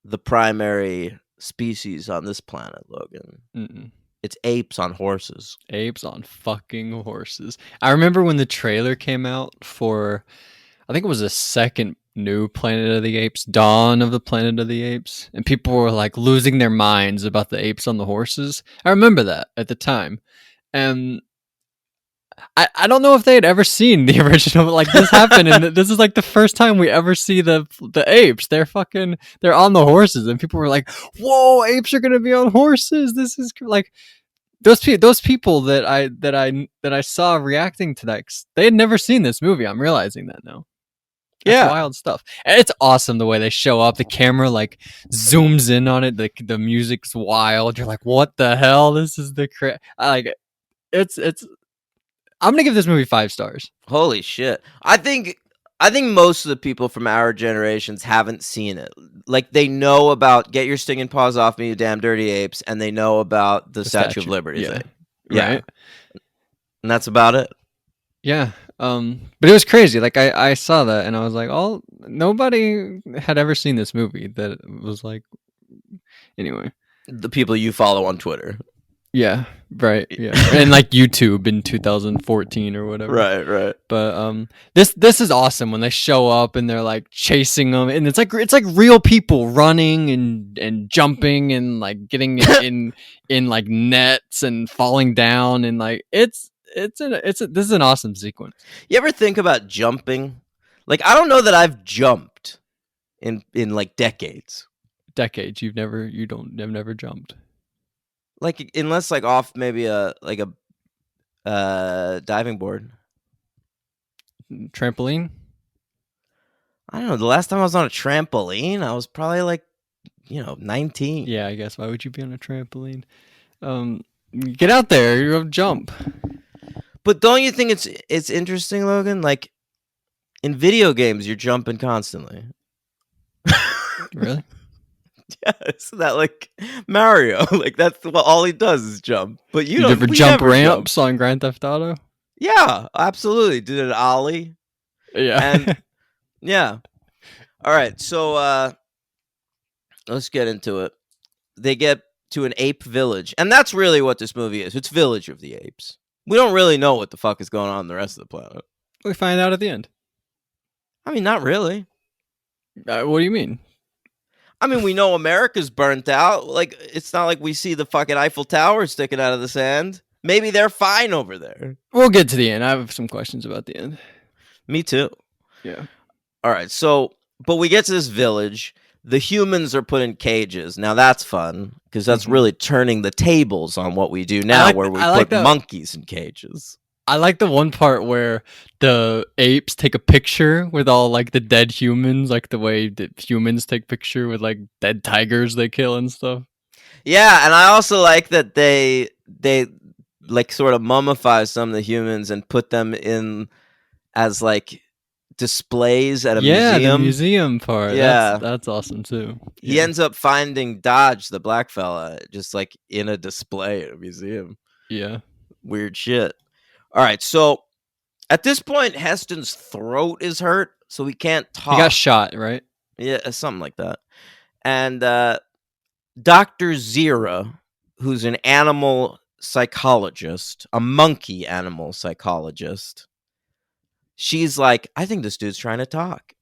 A: the primary species on this planet, Logan.
B: Mm-mm.
A: It's apes on horses.
B: Apes on fucking horses. I remember when the trailer came out for, I think it was the second new Planet of the Apes, Dawn of the Planet of the Apes, and people were like losing their minds about the apes on the horses. I remember that at the time. And I don't know if they had ever seen the original, like this happened, and this is like the first time we ever see the apes. They're on the horses, and people were like, "Whoa, apes are gonna be on horses! This is like." Those people that I saw reacting to that, they had never seen this movie. I'm realizing that now. That's wild stuff. And it's awesome the way they show up. The camera like zooms in on it. The music's wild. You're like, what the hell? This is it's. I'm gonna give this movie 5 stars.
A: Holy shit. I think most of the people from our generations haven't seen it. Like, they know about Get Your Stinging Paws Off Me, You Damn Dirty Apes, and they know about the Statue of Liberty
B: Yeah.
A: thing.
B: Right.
A: And that's about it.
B: Yeah. But it was crazy. Like I saw that and I was like, oh, nobody had ever seen this movie. That was like, anyway.
A: The people you follow on Twitter.
B: Yeah. Right. Yeah. And like YouTube in 2014 or whatever.
A: Right.
B: But this is awesome when they show up and they're like chasing them, and it's like real people running and jumping and like getting in like nets and falling down, and like this is an awesome sequence.
A: You ever think about jumping? Like, I don't know that I've jumped in like decades.
B: Decades. I've never jumped.
A: Like, unless like off maybe a diving board.
B: Trampoline?
A: I don't know. The last time I was on a trampoline, I was probably like, 19.
B: Yeah, I guess. Why would you be on a trampoline? Get out there, you go jump.
A: But don't you think it's interesting, Logan? Like, in video games, you're jumping constantly.
B: Really?
A: Yeah, isn't that like Mario? Like, that's all he does is jump. But
B: you ever jump ramps on Grand Theft Auto?
A: Yeah, absolutely. Did an ollie.
B: Yeah.
A: And yeah. All right, so let's get into it. They get to an ape village, and that's really what this movie is. It's Village of the Apes. We don't really know what the fuck is going on in the rest of the planet.
B: We find out at the end.
A: I mean, not really.
B: What do you mean?
A: I mean, we know America's burnt out. Like, it's not like we see the fucking Eiffel Tower sticking out of the sand. Maybe they're fine over there.
B: We'll get to the end. I have some questions about the end.
A: Me too.
B: Yeah.
A: All right, so, but we get to this village. The humans are put in cages. Now, that's fun, because that's really turning the tables on what we do now, where we put monkeys in cages.
B: I like the one part where the apes take a picture with all like the dead humans, like the way that humans take picture with like dead tigers they kill and stuff.
A: Yeah, and I also like that they like sort of mummify some of the humans and put them in as like displays at a
B: Yeah, the
A: museum.
B: museum part.
A: Yeah.
B: That's awesome too.
A: He ends up finding Dodge, the black fella, just like in a display at a museum.
B: Yeah.
A: Weird shit. All right, so at this point, Heston's throat is hurt, so he can't talk.
B: He got shot, right?
A: Yeah, something like that. And Dr. Zira, who's an animal psychologist, a monkey animal psychologist, she's like, I think this dude's trying to talk.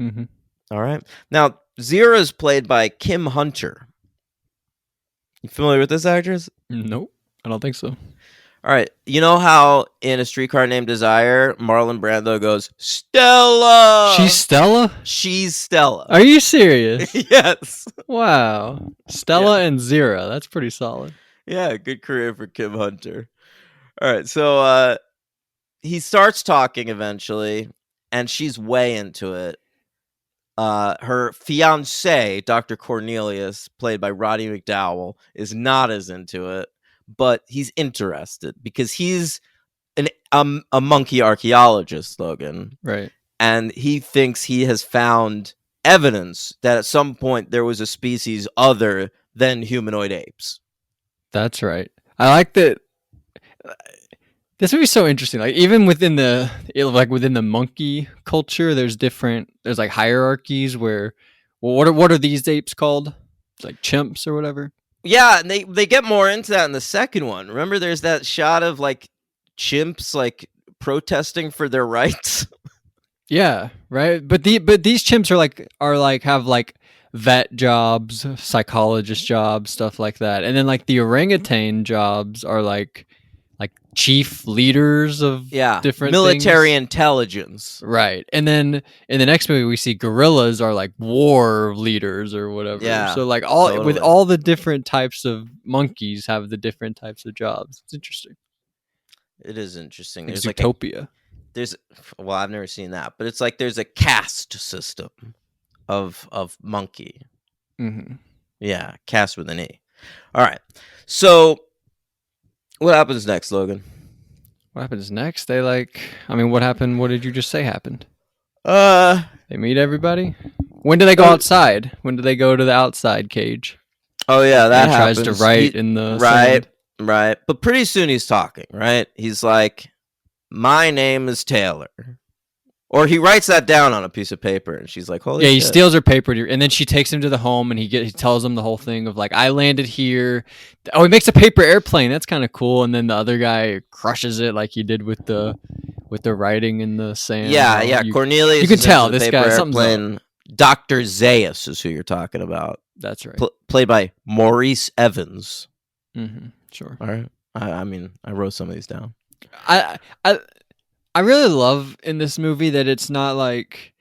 B: Mm-hmm.
A: All right. Now, Zira is played by Kim Hunter. You familiar with this actress?
B: Nope, I don't think so.
A: All right. You know how in A Streetcar Named Desire, Marlon Brando goes, Stella!
B: She's Stella?
A: She's Stella.
B: Are you serious?
A: Yes.
B: Wow. Stella and Zira. That's pretty solid.
A: Yeah, good career for Kim Hunter. All right. So he starts talking eventually, and she's way into it. Her fiance, Dr. Cornelius, played by Roddy McDowell, is not as into it, but he's interested because he's a monkey archaeologist, Logan.
B: Right.
A: And he thinks he has found evidence that at some point there was a species other than humanoid apes.
B: That's right. I like that. This movie's so interesting. Like even within the monkey culture, there's like hierarchies where, well, what are these apes called? It's like chimps or whatever.
A: Yeah, and they get more into that in the second one. Remember, there's that shot of like chimps like protesting for their rights.
B: Yeah, right. But these chimps have like vet jobs, psychologist jobs, stuff like that. And then like the orangutan jobs are like chief leaders of different
A: military
B: things.
A: intelligence.
B: Right. And then in the next movie we see gorillas are like war leaders or whatever.
A: Yeah,
B: so like with all the different types of monkeys have the different types of jobs. It's interesting.
A: It is interesting.
B: It's
A: There's
B: utopia.
A: Well, I've never seen that, but it's like there's a caste system of monkey.
B: Mm-hmm.
A: Yeah, caste with an E. All right. So what happens next, Logan?
B: What happens next? What happened? What did you just say happened? They meet everybody? When do they go outside? When do they go to the outside cage?
A: Oh yeah, that
B: he
A: happens.
B: Tries to write in the
A: right,
B: sand.
A: right. But pretty soon he's talking, right? He's like, "My name is Taylor," or he writes that down on a piece of paper, and she's like, "Holy
B: yeah!"
A: shit."
B: He steals her paper, and then she takes him to the home, and he tells him the whole thing of like, "I landed here." Oh, he makes a paper airplane. That's kind of cool. And then the other guy crushes it like he did with the writing in the sand.
A: Yeah. Cornelius.
B: You can tell this guy. Something's up.
A: Dr. Zaius is who you're talking about.
B: That's right.
A: Played by Maurice Evans.
B: Mm-hmm. Sure.
A: All right. I wrote some of these down.
B: I really love in this movie that it's not like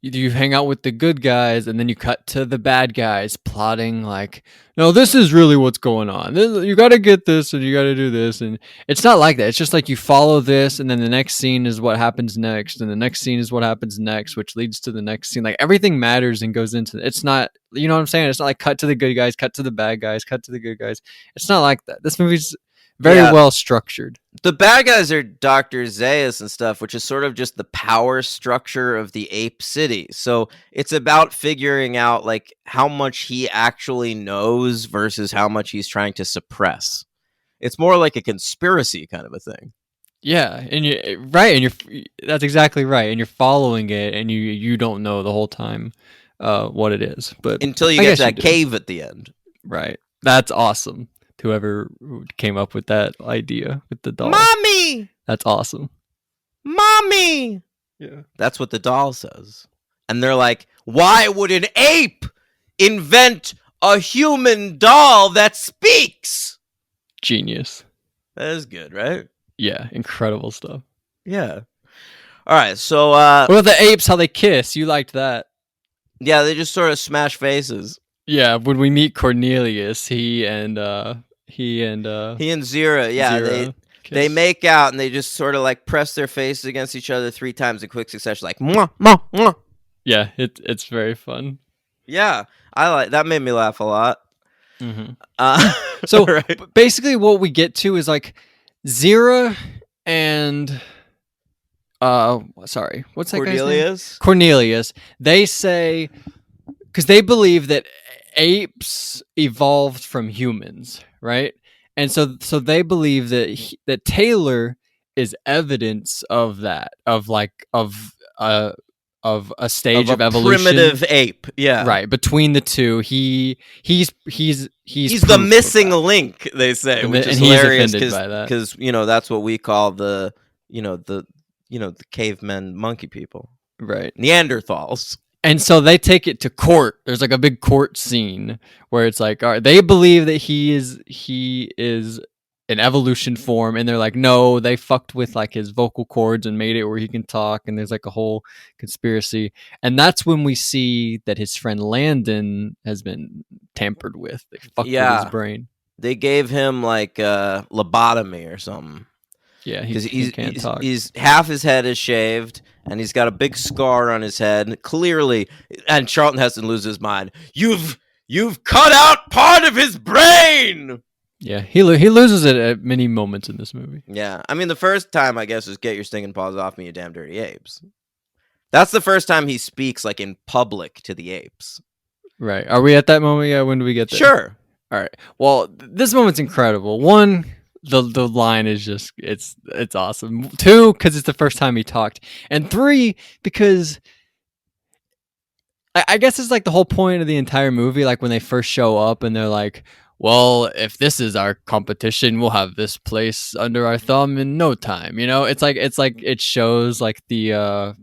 B: you hang out with the good guys and then you cut to the bad guys plotting like, no, this is really what's going on. You got to get this and you got to do this. And it's not like that. It's just like you follow this and then the next scene is what happens next. And the next scene is what happens next, which leads to the next scene. Like everything matters and goes into it. It's not, you know what I'm saying? It's not like cut to the good guys, cut to the bad guys, cut to the good guys. It's not like that. This movie's very well structured.
A: The bad guys are Dr. Zaius and stuff, which is sort of just the power structure of the ape city. So it's about figuring out like how much he actually knows versus how much he's trying to suppress. It's more like a conspiracy kind of a thing.
B: Yeah, and that's exactly right. And you're following it, and you don't know the whole time what it is, but
A: until you get to that cave at the end.
B: Right. That's awesome. Whoever came up with that idea with the doll.
A: Mommy!
B: That's awesome.
A: Mommy!
B: Yeah.
A: That's what the doll says. And they're like, why would an ape invent a human doll that speaks?
B: Genius.
A: That is good, right?
B: Yeah, incredible stuff.
A: Yeah. All right, so...
B: what about the apes, how they kiss? You liked that.
A: Yeah, they just sort of smash faces.
B: Yeah, when we meet Cornelius, he and Zira,
A: Zira. They
B: kiss.
A: make out and they just sort of like press their faces against each other 3 times in quick succession, like mwah, mwah, mwah.
B: Yeah, it's very fun.
A: Yeah, I like that. Made me laugh a lot.
B: So
A: right.
B: basically, what we get to is like Zira and sorry, what's that guy's name? Cornelius. They say because they believe that apes evolved from humans, right? And so they believe that that Taylor is evidence of that, of a stage of evolution,
A: primitive ape. Yeah,
B: right between the two. He's
A: the
B: proof of
A: missing
B: that.
A: link. They say,
B: And
A: which
B: the-
A: is
B: and he's
A: hilarious
B: offended by that.
A: because that's what we call the the cavemen monkey people,
B: Right.
A: Neanderthals.
B: And so they take it to court. There's like a big court scene where it's like, all right, they believe that he is an evolution form, and they're like, no, they fucked with like his vocal cords and made it where he can talk, and there's like a whole conspiracy. And that's when we see that his friend Landon has been tampered with. They fucked with his brain.
A: They gave him like lobotomy or something.
B: Yeah,
A: because
B: he can't talk.
A: He's half his head is shaved, and he's got a big scar on his head. Clearly, and Charlton Heston loses his mind. You've cut out part of his brain.
B: Yeah, he loses it at many moments in this movie.
A: Yeah, I mean the first time I guess is get your stinking paws off me, you damn dirty apes. That's the first time he speaks like in public to the apes.
B: Right. Are we at that moment yet? When do we get there?
A: Sure.
B: All right. Well, this moment's incredible. One, the line is just it's awesome. Two, because it's the first time he talked, and three, because I guess it's like the whole point of the entire movie. Like when they first show up and they're like, "Well, if this is our competition, we'll have this place under our thumb in no time." You know, it's like it shows like the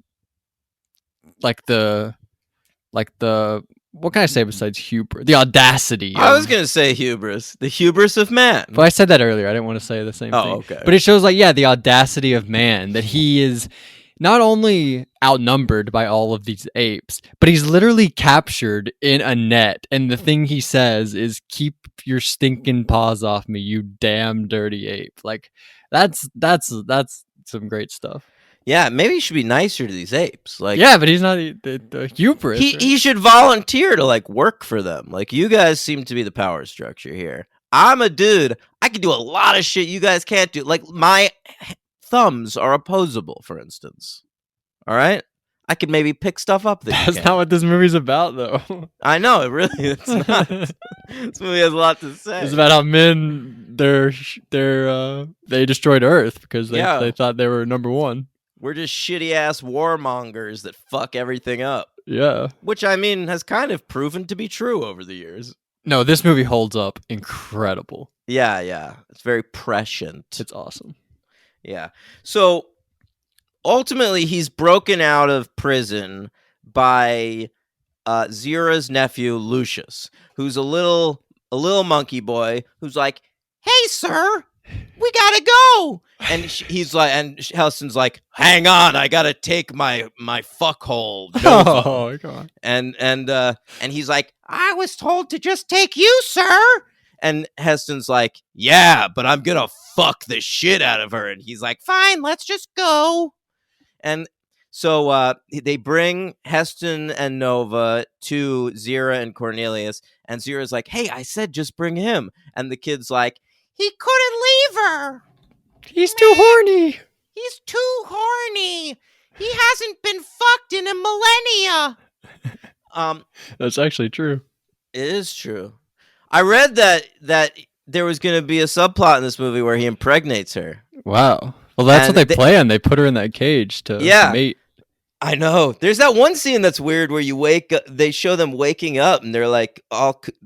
B: what can I say besides hubris? The audacity.
A: I was gonna say hubris, the hubris of man.
B: But I said that earlier. I didn't want to say the same thing.
A: Oh, okay.
B: But it shows like the audacity of man, that he is not only outnumbered by all of these apes, but he's literally captured in a net, and the thing he says is, "Keep your stinking paws off me, you damn dirty ape." Like that's some great stuff.
A: Yeah, maybe he should be nicer to these apes. Like,
B: yeah, but he's not the hubris.
A: He should volunteer to like work for them. Like, you guys seem to be the power structure here. I'm a dude. I can do a lot of shit you guys can't do. Like, my thumbs are opposable, for instance. All right, I could maybe pick stuff up.
B: That's not what this movie's about, though.
A: I know it really. It's not. This movie has a lot to say.
B: It's about how men they destroyed Earth because they thought they were number one.
A: We're just shitty ass warmongers that fuck everything up.
B: Yeah.
A: Which, I mean, has kind of proven to be true over the years.
B: No, this movie holds up incredible.
A: Yeah. It's very prescient.
B: It's awesome.
A: Yeah. So, ultimately, he's broken out of prison by Zira's nephew, Lucius, who's a little monkey boy who's like, "Hey, sir, we gotta go." And he's like, and Helston's like, "Hang on, I gotta take my fuckhole."
B: Oh god.
A: And he's like, "I was told to just take you, sir." And Heston's like, "Yeah, but I'm gonna fuck the shit out of her." And he's like, "Fine, let's just go." And so they bring Heston and Nova to Zira and Cornelius, and Zira's like, "Hey, I said just bring him." And the kid's like, "He couldn't leave her.
B: He's too horny.
A: He's too horny. He hasn't been fucked in a millennia."
B: That's actually true.
A: It is true. I read that there was going to be a subplot in this movie where he impregnates her.
B: Wow. Well, that's what they planned. They put her in that cage to mate.
A: I know. There's that one scene that's weird where you wake up, they show them waking up and they're like swooning.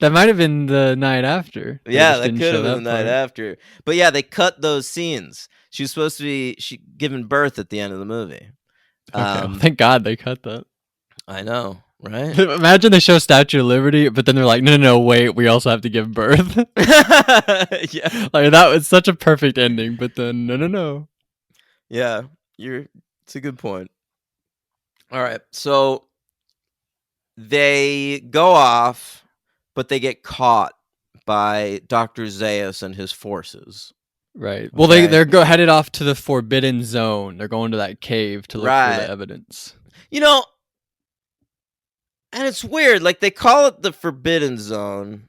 B: That might have been the night after.
A: Yeah, that could have been the night after. But yeah, they cut those scenes. She was supposed to be giving birth at the end of the movie.
B: Okay. Thank God they cut that.
A: I know, right?
B: Imagine they show Statue of Liberty, but then they're like, no, wait, we also have to give birth.
A: Yeah.
B: Like, that was such a perfect ending, but then no.
A: Yeah, it's a good point. All right, so they go off, but they get caught by Dr. Zaius and his forces.
B: Right. Well,
A: Okay.
B: they're headed off to the Forbidden Zone. They're going to that cave to look for the
A: Right.
B: evidence.
A: You know, and it's weird. Like, they call it the Forbidden Zone.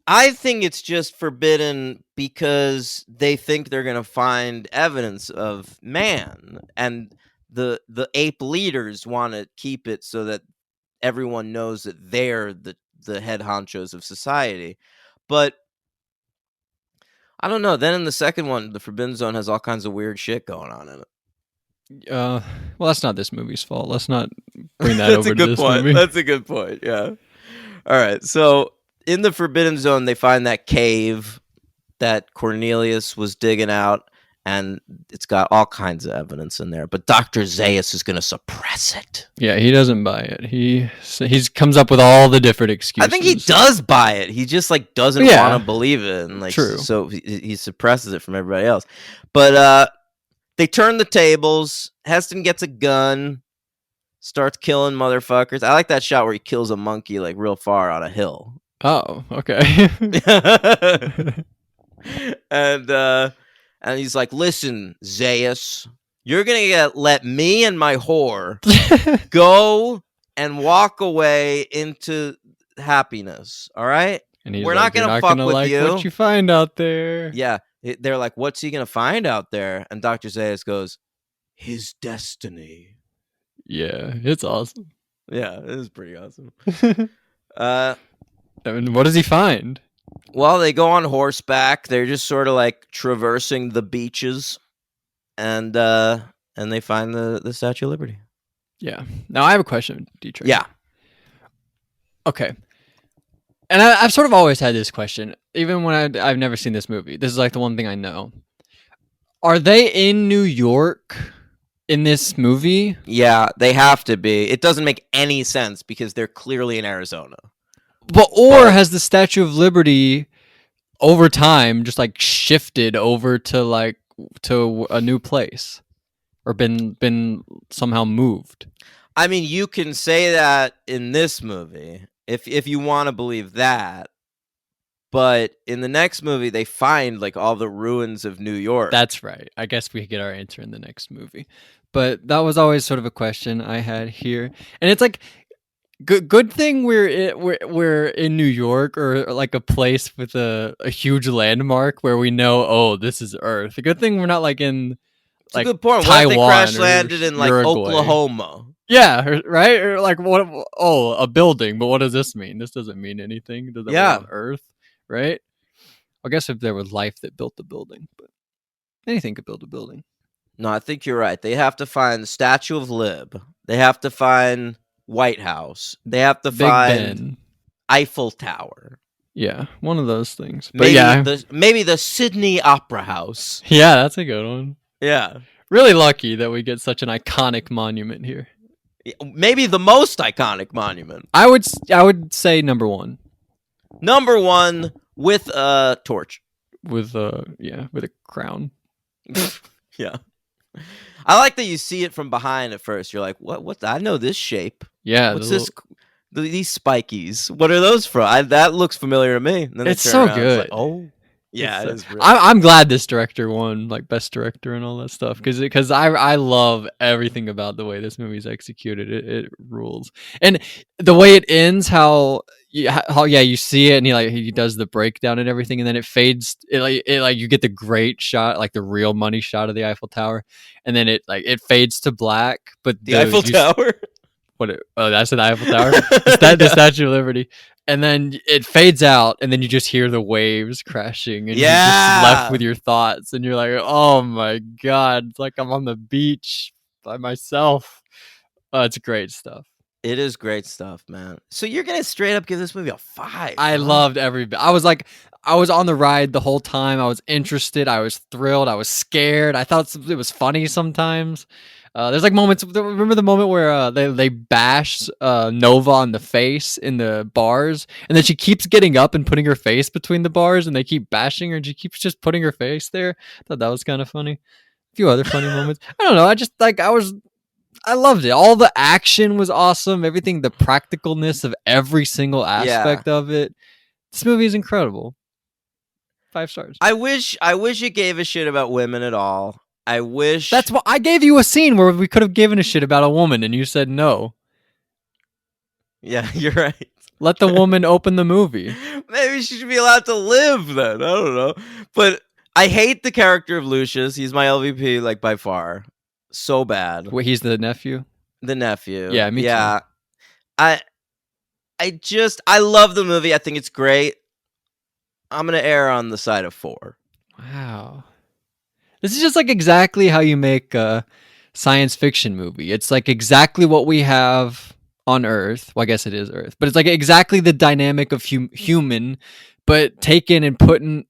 A: I think it's just forbidden because they think they're going to find evidence of man, and the ape leaders want to keep it so that everyone knows that they're the head honchos of society. But I don't know. Then in the second one, the Forbidden Zone has all kinds of weird shit going on in it.
B: Well, that's not this movie's fault. Let's not bring that
A: That's
B: over
A: a
B: to
A: good
B: this
A: point.
B: movie.
A: That's a good point. Yeah. All right. So in the Forbidden Zone, they find that cave that Cornelius was digging out, and it's got all kinds of evidence in there. But Dr. Zaius is going to suppress it.
B: Yeah, he doesn't buy it. He comes up with all the different excuses.
A: I think he does buy it. He just like doesn't
B: Yeah.
A: want to believe it, and like
B: True.
A: so he suppresses it from everybody else. But they turn the tables. Heston gets a gun, starts killing motherfuckers. I like that shot where he kills a monkey like real far on a hill.
B: Oh, okay.
A: And he's like, "Listen, Zaius, you're gonna let me and my whore go and walk away into happiness. All right?
B: And he's
A: We're
B: like,
A: not gonna
B: "You're
A: fuck with
B: like
A: you."
B: what you find out there.
A: Yeah, they're like, "What's he gonna find out there?" And Dr. Zaius goes, "His destiny."
B: Yeah, it's awesome.
A: Yeah, it is pretty awesome.
B: I mean, what does he find?
A: Well, they go on horseback. They're just sort of like traversing the beaches, and they find the Statue of Liberty.
B: Yeah. Now I have a question, Dietrich.
A: Yeah.
B: Okay. And I've sort of always had this question, even when I've never seen this movie. This is like the one thing I know. Are they in New York in this movie?
A: Yeah, they have to be. It doesn't make any sense because they're clearly in Arizona.
B: Or has the Statue of Liberty over time just like shifted over to a new place or been somehow moved?
A: I mean, you can say that in this movie if you want to believe that. But in the next movie, they find like all the ruins of New York.
B: That's right. I guess we get our answer in the next movie. But that was always sort of a question I had here. And it's like good thing we're in New York or like a place with a huge landmark where we know, oh, this is Earth. A good thing we're not like in
A: It's
B: like
A: a good point.
B: Taiwan
A: What if they crash
B: or
A: landed in like
B: Uruguay.
A: Oklahoma?
B: Yeah, right? Or like what? Oh, a building. But what does this mean? This doesn't mean anything. Does that mean on Earth, right? I guess if there was life that built the building, but anything could build a building.
A: No, I think you're right. They have to find the Statue of Lib. They have to find White House. They have to
B: Big
A: find
B: Ben.
A: Eiffel Tower.
B: Yeah, one of those things. But
A: Maybe
B: yeah,
A: maybe the Sydney Opera House.
B: yeah, that's a good one.
A: Yeah.
B: Really lucky that we get such an iconic monument here.
A: Maybe the most iconic monument.
B: I would say number one
A: Number one with a torch.
B: with a crown.
A: Yeah. I like that you see it from behind at first. You're like, what? I know this shape.
B: Yeah,
A: What's this? These spikies. What are those from? That looks familiar to me. And then
B: It's
A: they turn
B: so
A: around,
B: good.
A: Like, oh, yeah, it is. Really
B: I'm glad this director won like best director and all that stuff because I love everything about the way this movie's executed. It rules, and the way it ends, how you see it and he does the breakdown and everything, and then it fades. It like you get the great shot, like the real money shot of the Eiffel Tower, and then it fades to black. But
A: the Eiffel Tower.
B: That's the Eiffel Tower. The Statue of Liberty. And then it fades out, and then you just hear the waves crashing, and you're just left with your thoughts, and you're like, "Oh my god, it's like I'm on the beach by myself." It's great stuff.
A: It is great stuff, man. So you're gonna straight up give this movie a 5?
B: I loved every bit. I was on the ride the whole time. I was interested. I was thrilled. I was scared. I thought it was funny sometimes. There's like moments. Remember the moment where they bash Nova on the face in the bars, and then she keeps getting up and putting her face between the bars, and they keep bashing her, and she keeps just putting her face there. I thought that was kind of funny. A few other funny moments. I don't know. I loved it. All the action was awesome. Everything, the practicalness of every single aspect of it. This movie is incredible. 5 stars.
A: I wish it gave a shit about women at all. I wish
B: That's what I gave you a scene where we could have given a shit about a woman, and you said no.
A: Yeah, you're right.
B: Let the woman open the movie.
A: Maybe she should be allowed to live then. I don't know. But I hate the character of Lucius. He's my LVP, like, by far. So bad.
B: Wait, he's the nephew?
A: The nephew.
B: Yeah, me too.
A: I love the movie. I think it's great. I'm gonna err on the side of 4.
B: Wow. This is just like exactly how you make a science fiction movie. It's like exactly what we have on Earth. Well, I guess it is Earth, but it's like exactly the dynamic of human, but taken and put in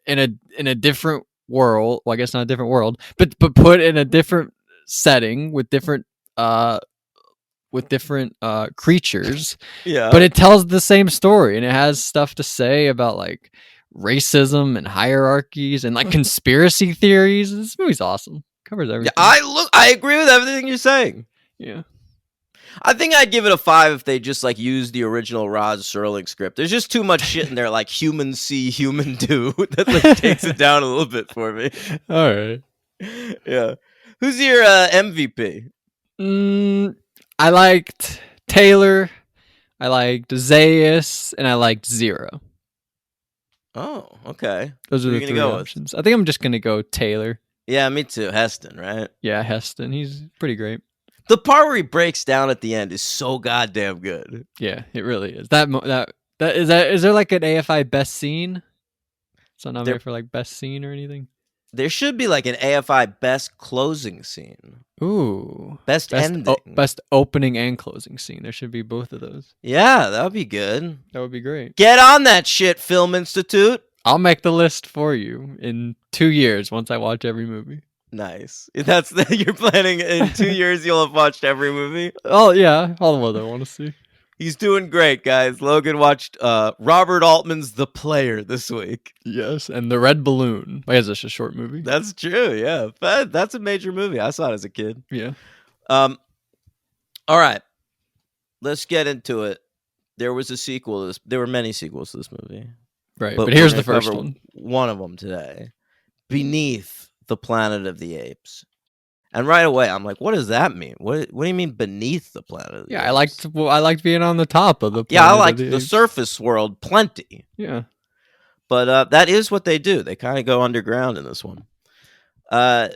B: a different world. Well, I guess not a different world, but put in a different setting with different creatures.
A: Yeah.
B: But it tells the same story, and it has stuff to say about like racism and hierarchies and like conspiracy theories. This movie's awesome. Covers everything.
A: I agree with everything you're saying.
B: Yeah.
A: I think I'd give it a 5 if they just like used the original Rod Serling script. There's just too much shit in there, like human see, human do, that like takes it down a little bit for me.
B: All right.
A: Yeah. Who's your MVP?
B: I liked Taylor, I liked Zaius, and I liked Zero.
A: Oh, okay.
B: Those are
A: Who
B: the
A: you gonna
B: 3
A: go with?
B: options. I think I'm just gonna go Taylor.
A: Yeah, me too. Heston, right?
B: Yeah, Heston. He's pretty great.
A: The part where he breaks down at the end is so goddamn good.
B: Yeah, it really is. Is there like an AFI best scene? It's not nominated for like best scene or anything.
A: There should be like an AFI best closing scene.
B: Ooh,
A: Best ending.
B: Best opening and closing scene. There should be both of those.
A: Yeah, that would be good.
B: That would be great.
A: Get on that shit, Film Institute.
B: I'll make the list for you in 2 years once I watch every movie.
A: Nice. You're planning in 2 years you'll have watched every movie.
B: Oh yeah, all the ones I want to see.
A: He's doing great, guys. Logan watched Robert Altman's The Player this week.
B: Yes, and The Red Balloon. I guess it's a short movie.
A: That's true, yeah. That's a major movie. I saw it as a kid.
B: Yeah.
A: All right. Let's get into it. There was a sequel to this. There were many sequels to this movie.
B: Right, but here's
A: we're
B: the
A: gonna
B: first
A: cover
B: one.
A: One of them today. Beneath the Planet of the Apes. And right away, I'm like, what does that mean? What do you mean beneath the planet of the
B: Yeah,
A: Apes?
B: I liked being on the top of the
A: Yeah, I
B: planet of
A: like
B: the
A: the
B: apes.
A: surface world plenty.
B: Yeah.
A: But that is what they do. They kind of go underground in this one.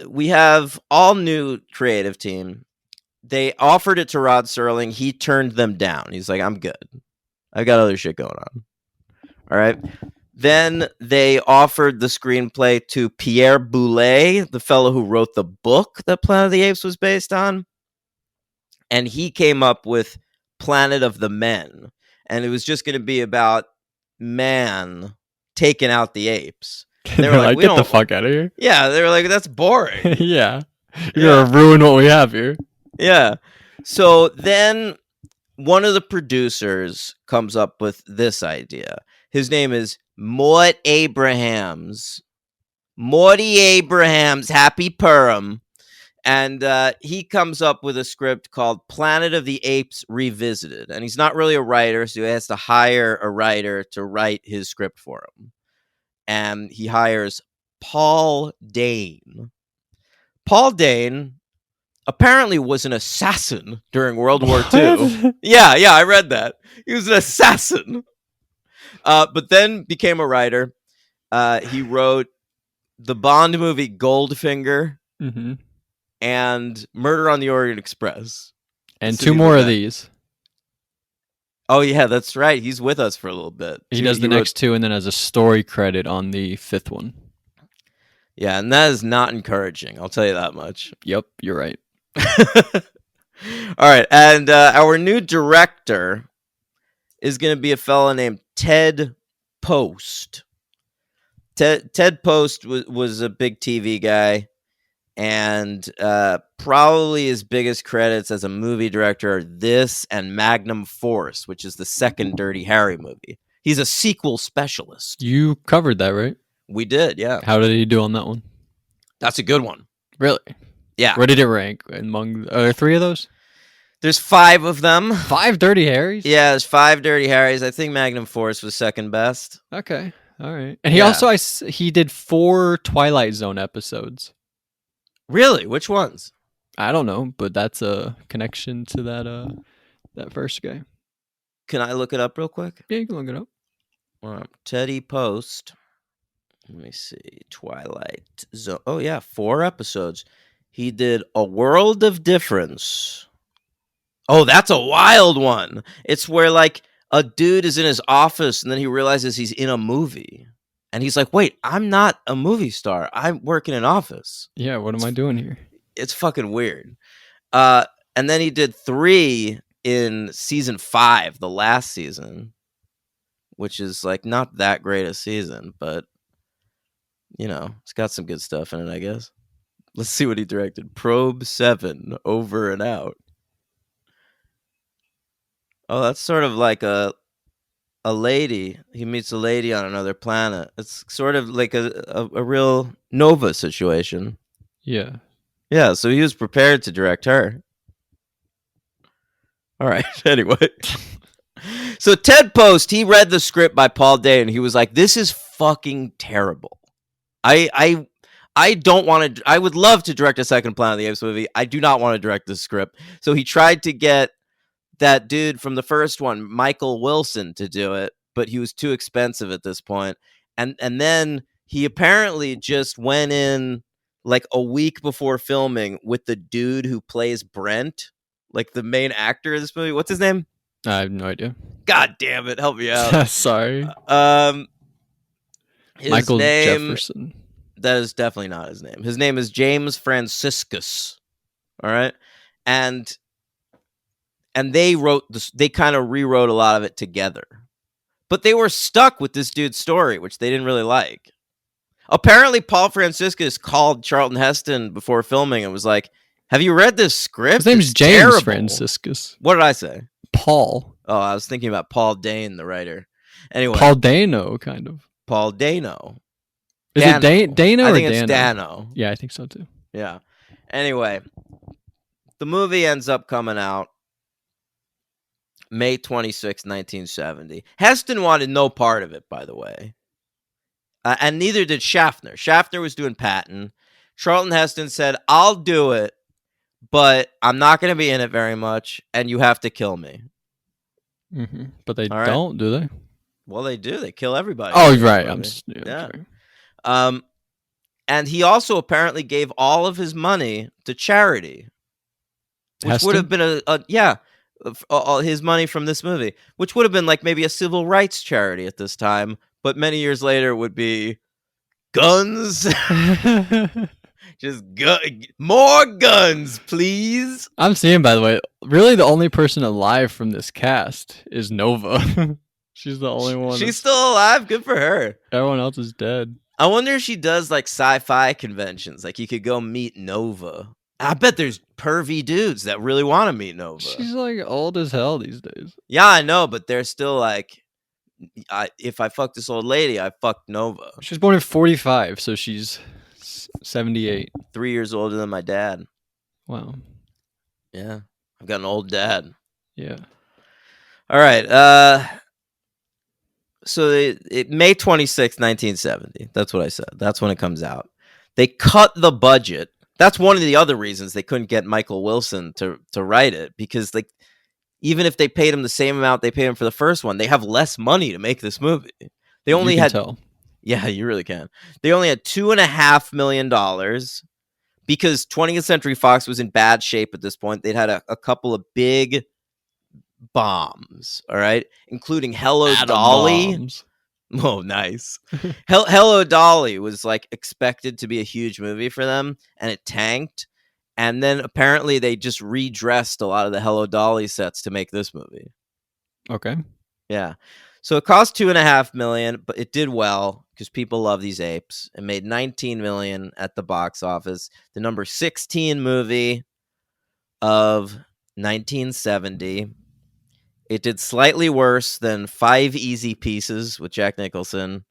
A: We have all new creative team. They offered it to Rod Serling. He turned them down. He's like, I'm good. I got other shit going on. All right. Then they offered the screenplay to Pierre Boulez, the fellow who wrote the book that Planet of the Apes was based on. And he came up with Planet of the Men. And it was just going to be about man taking out the apes.
B: They were like, get the fuck out of here.
A: Yeah, they were like, that's boring.
B: Yeah. You're gonna ruin what we have here.
A: Yeah. So then one of the producers comes up with this idea. His name is Morty Abrahams, Happy Purim. And he comes up with a script called Planet of the Apes Revisited. And he's not really a writer, so he has to hire a writer to write his script for him. And he hires Paul Dane. Paul Dane apparently was an assassin during World War II. Yeah, I read that. He was an assassin. But then became a writer. He wrote the Bond movie Goldfinger and Murder on the Orient Express.
B: And 2 more of these.
A: Oh, yeah, that's right. He's with us for a little bit.
B: He does the next 2 and then has a story credit on the 5th one.
A: Yeah, and that is not encouraging. I'll tell you that much.
B: Yep, you're right.
A: All right, and our new director is going to be a fella named Ted Post. Ted Post was a big TV guy, and probably his biggest credits as a movie director are this and Magnum Force, which is the second Dirty Harry movie. He's a sequel specialist.
B: You covered that, right?
A: We did, yeah.
B: How did he do on that one?
A: That's a good one.
B: Really?
A: Yeah.
B: Where did it rank? Are there 3 of those?
A: There's 5 of them.
B: 5 Dirty Harrys?
A: Yeah, there's 5 Dirty Harrys. I think Magnum Force was second best.
B: Okay. All right. And he
A: Yeah.
B: also he did 4 Twilight Zone episodes.
A: Really? Which ones?
B: I don't know, but that's a connection to that first guy.
A: Can I look it up real quick?
B: Yeah, you can look it up.
A: Teddy Post. Let me see. Twilight Zone. Oh, yeah. 4 episodes. He did A World of Difference. Oh, that's a wild one. It's where, like, a dude is in his office and then he realizes he's in a movie. And he's like, wait, I'm not a movie star. I work in an office.
B: Yeah, what am I doing here?
A: It's fucking weird. And then he did 3 in season 5, the last season, which is, like, not that great a season, but, you know, it's got some good stuff in it, I guess. Let's see what he directed. Probe 7, Over and Out. Oh, that's sort of like a lady. He meets a lady on another planet. It's sort of like a real Nova situation.
B: Yeah.
A: Yeah, so he was prepared to direct her. All right. Anyway. So Ted Post, he read the script by Paul Day and he was like, this is fucking terrible. I don't want to. I would love to direct a second Planet of the Apes movie. I do not want to direct this script. So he tried to get that dude from the first one, Michael Wilson, to do it, but he was too expensive at this point. And then he apparently just went in like a week before filming with the dude who plays Brent, like the main actor of this movie. What's his name?
B: I have no idea.
A: God damn it, help me out.
B: Sorry.
A: His
B: Michael
A: name,
B: Jefferson.
A: That is definitely not his name. His name is James Franciscus. All right. And they wrote this, they kind of rewrote a lot of it together. But they were stuck with this dude's story, which they didn't really like. Apparently, Paul Franciscus called Charlton Heston before filming and was like, have you read this script?
B: His name's
A: It's
B: James
A: terrible."
B: Franciscus.
A: What did I say?
B: Paul.
A: Oh, I was thinking about Paul Dane, the writer. Anyway,
B: Paul Dano, kind of.
A: Paul Dano.
B: Is
A: Dano.
B: it Dano
A: I
B: or
A: think
B: Dano?
A: it's Dano.
B: Yeah, I think so too.
A: Yeah. Anyway, the movie ends up coming out May 26, 1970. Heston wanted no part of it, by the way. And neither did Schaffner. Schaffner was doing Patton. Charlton Heston said, I'll do it, but I'm not going to be in it very much, and you have to kill me.
B: Mm-hmm. But they
A: All right.
B: don't, do they?
A: Well, they do. They kill everybody.
B: Oh, right. I'm
A: Yeah.
B: sorry.
A: And he also apparently gave all of his money to charity, which
B: Heston?
A: would have been his money from this movie, which would have been like maybe a civil rights charity at this time, but many years later would be guns. Just more guns, please.
B: I'm seeing, by the way, really the only person alive from this cast is Nova. She's the only one.
A: She's still alive. Good for her.
B: Everyone else is dead.
A: I wonder if she does like sci-fi conventions. Like you could go meet Nova. I bet there's pervy dudes that really want to meet Nova.
B: She's like old as hell these days.
A: Yeah, I know, but they're still like, if I fuck this old lady, I fucked Nova.
B: She was born in 45, so she's 78.
A: 3 years older than my dad.
B: Wow.
A: Yeah, I've got an old dad.
B: Yeah.
A: All right. So May 26, 1970. That's what I said. That's when it comes out. They cut the budget. That's one of the other reasons they couldn't get Michael Wilson to write it, because like even if they paid him the same amount they paid him for the first one, they have less money to make this movie. They only
B: you can
A: had
B: tell.
A: Yeah, you really can. They only had $2.5 million because 20th Century Fox was in bad shape at this point. They'd had a couple of big bombs, all right, including Hello
B: Atom
A: Dolly.
B: bombs.
A: Oh, nice. Hello Dolly was like expected to be a huge movie for them, and it tanked. And then apparently they just redressed a lot of the Hello Dolly sets to make this movie.
B: Okay.
A: Yeah. So it cost $2.5 million, but it did well because people love these apes. It made $19 million at the box office. The number 16 movie of 1970. It did slightly worse than 5 Easy Pieces with Jack Nicholson,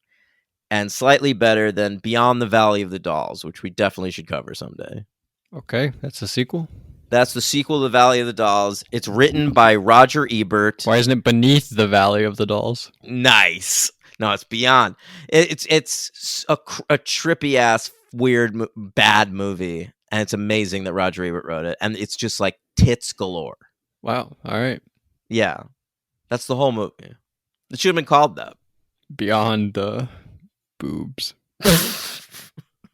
A: and slightly better than Beyond the Valley of the Dolls, which we definitely should cover someday.
B: Okay, that's a sequel.
A: That's the sequel to Valley of the Dolls. It's written by Roger Ebert.
B: Why isn't it Beneath the Valley of the Dolls?
A: Nice. No, it's beyond. It's a trippy ass weird bad movie, and it's amazing that Roger Ebert wrote it, and it's just like tits galore.
B: Wow. All right.
A: Yeah, that's the whole movie. It should have been called that.
B: Beyond the boobs.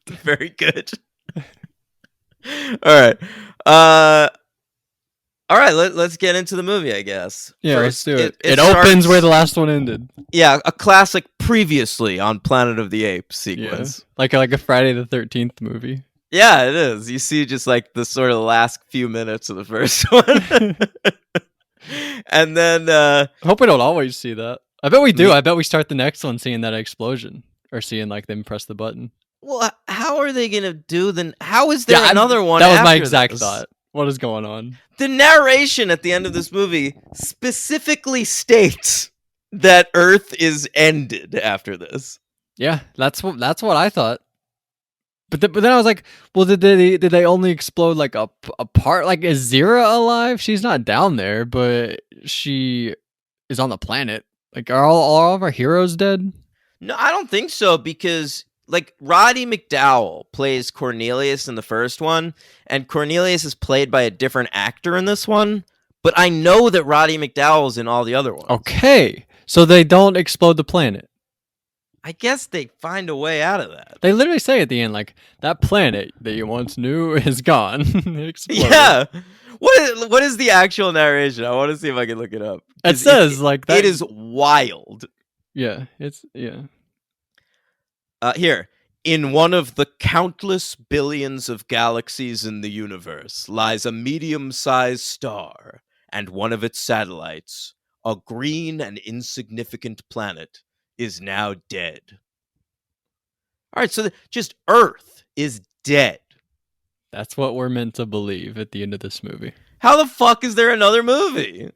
A: Very good. All right. All right, let's get into the movie, I guess.
B: Yeah,
A: First,
B: let's do it. It
A: starts-
B: opens where the last one ended.
A: Yeah, a classic previously on Planet of the Apes sequence.
B: Like a Friday the 13th movie.
A: Yeah, it is. You see just like the sort of last few minutes of the first one. And then
B: I hope we don't always see that. I bet we do.
A: Me-
B: I bet we start the next one seeing that explosion or seeing like them press the button.
A: well, how are they going to do how is there another one
B: That was my
A: after
B: exact
A: this?
B: thought. What is going on?
A: The narration at the end of this movie specifically states that Earth is ended after this.
B: Yeah, that's what I thought. But then I was like, well, did they only explode like a part? Like, is Zira alive? She's not down there, but she is on the planet. Like, are all of our heroes dead?
A: No, I don't think so, because like Roddy McDowell plays Cornelius in the first one, and Cornelius is played by a different actor in this one, but I know that Roddy McDowell's in all the other ones.
B: Okay, so they don't explode the planet.
A: I guess they find a way out of that.
B: They literally say at the end, like, that planet that you once knew is gone. It exploded.
A: Yeah. What is the actual narration? I want to see if I can look it up.
B: It
A: 'Cause
B: says like that.
A: it is wild.
B: Yeah, yeah.
A: Here, in one of the countless billions of galaxies in the universe lies a medium-sized star, and one of its satellites, a green and insignificant planet, is now dead. All right, so just Earth is dead.
B: That's what we're meant to believe at the end of this movie.
A: How the fuck is there another movie?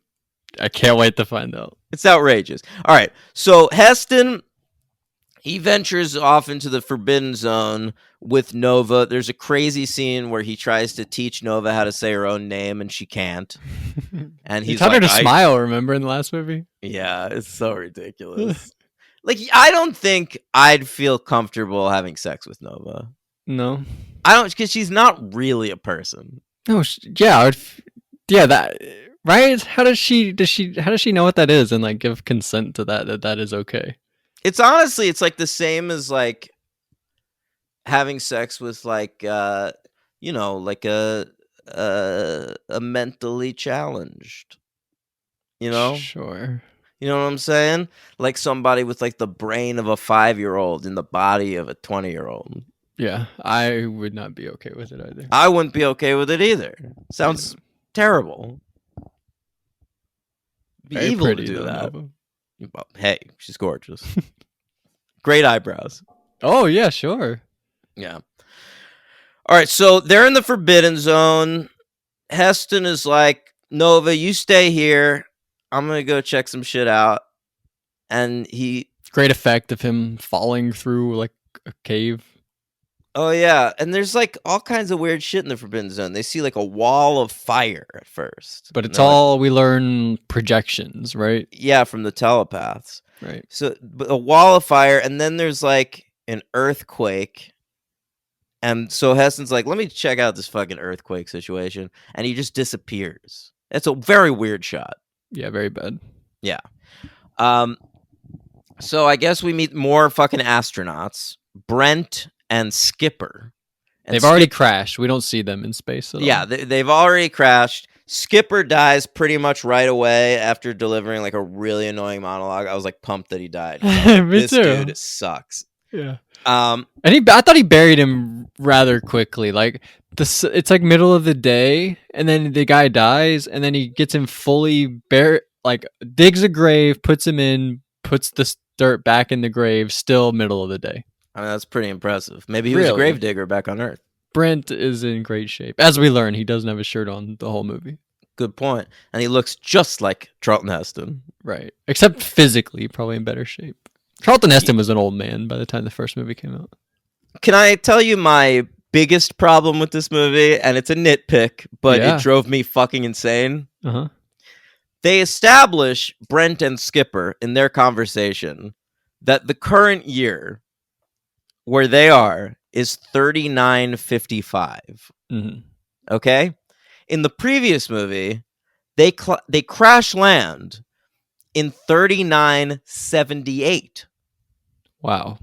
B: I can't wait to find out.
A: It's outrageous. All right, so Heston, he ventures off into the Forbidden Zone with Nova. There's a crazy scene where he tries to teach Nova how to say her own name, and she can't. And
B: He
A: he's
B: taught her
A: like,
B: to smile, remember, in the last movie?
A: Yeah, it's so ridiculous. Like, I don't think I'd feel comfortable having sex with Nova.
B: No.
A: I don't, because she's not really a person.
B: No, yeah, that right? How does she know what that is and like give consent to that is okay?
A: It's honestly, it's like the same as like having sex with like like a mentally challenged. You know?
B: Sure.
A: You know what I'm saying? Like somebody with like the brain of a 5-year-old in the body of a 20-year-old.
B: Yeah, I would not be okay with it either.
A: I wouldn't be okay with it either. Sounds terrible. Be
B: Very
A: evil to
B: pretty,
A: do
B: though,
A: that.
B: Nova.
A: Well, hey, she's gorgeous. Great eyebrows.
B: Oh yeah, sure.
A: Yeah. All right, so they're in the Forbidden Zone. Heston is like, Nova, you stay here. I'm going to go check some shit out. And
B: Great effect of him falling through like a cave.
A: oh yeah, and there's like all kinds of weird shit in the Forbidden Zone. They see like a wall of fire at first.
B: But it's
A: And they're like,
B: all we learn projections, right?
A: yeah, from the telepaths.
B: Right.
A: So but a wall of fire, and then there's like an earthquake. And so Heston's like, let me check out this fucking earthquake situation. And he just disappears. It's a very weird shot.
B: Yeah, very bad.
A: Yeah. So I guess we meet more fucking astronauts. Brent and Skipper. And
B: They've already crashed. We don't see them in space at all.
A: Yeah, they've already crashed. Skipper dies pretty much right away after delivering like a really annoying monologue. I was like pumped that he died.
B: Me
A: This
B: too.
A: dude sucks.
B: Yeah.
A: Um,
B: And I thought he buried him rather quickly. Like it's like middle of the day, and then the guy dies, and then he gets him fully like digs a grave, puts him in, puts the dirt back in the grave. Still middle of the day.
A: I mean, that's pretty impressive. Maybe he was a
B: Really?
A: gravedigger back on Earth.
B: Brent is in great shape, as we learn. He doesn't have a shirt on the whole movie.
A: Good point. And he looks just like Charlton Heston.
B: Right, except physically, probably in better shape. Charlton Heston was an old man by the time the first movie came out.
A: Can I tell you my biggest problem with this movie, and it's a nitpick, but
B: Yeah.
A: it drove me fucking insane.
B: Uh-huh.
A: They establish, Brent and Skipper, in their conversation, that the current year where they are is 3955.
B: Mm-hmm.
A: Okay? In the previous movie, they crash land in 3978.
B: Wow.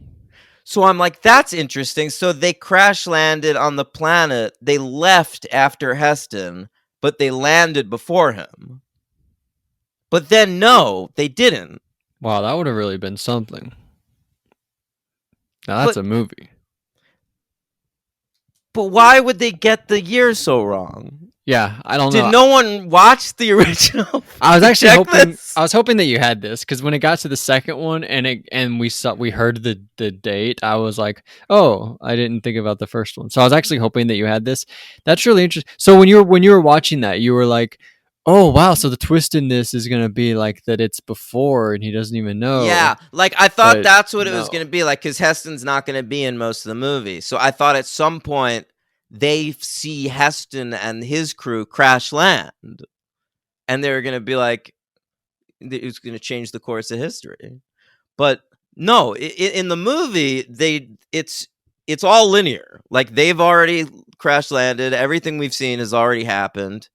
A: So I'm like, that's interesting. So they crash landed on the planet. They left after Heston, but they landed before him. But then, no, they didn't.
B: Wow, that would have really been something. Now that's a movie.
A: But why would they get the year so wrong?
B: Yeah, I don't know.
A: Did no one watch the original?
B: I was actually
A: Check
B: hoping.
A: this?
B: I was hoping that you had this because when it got to the second one and we heard the date, I was like, oh, I didn't think about the first one. So I was actually hoping that you had this. That's really interesting. So when you were watching that, you were like, oh wow, so the twist in this is gonna be like that it's before and he doesn't even know.
A: Yeah, like I thought
B: But
A: that's what it was
B: no.
A: going to be like, because Heston's not going to be in most of the movie. So I thought at some point they see Heston and his crew crash land, and they were going to be like, it was going to change the course of history. But no, in the movie, it's all linear. Like they've already crash landed. Everything we've seen has already happened,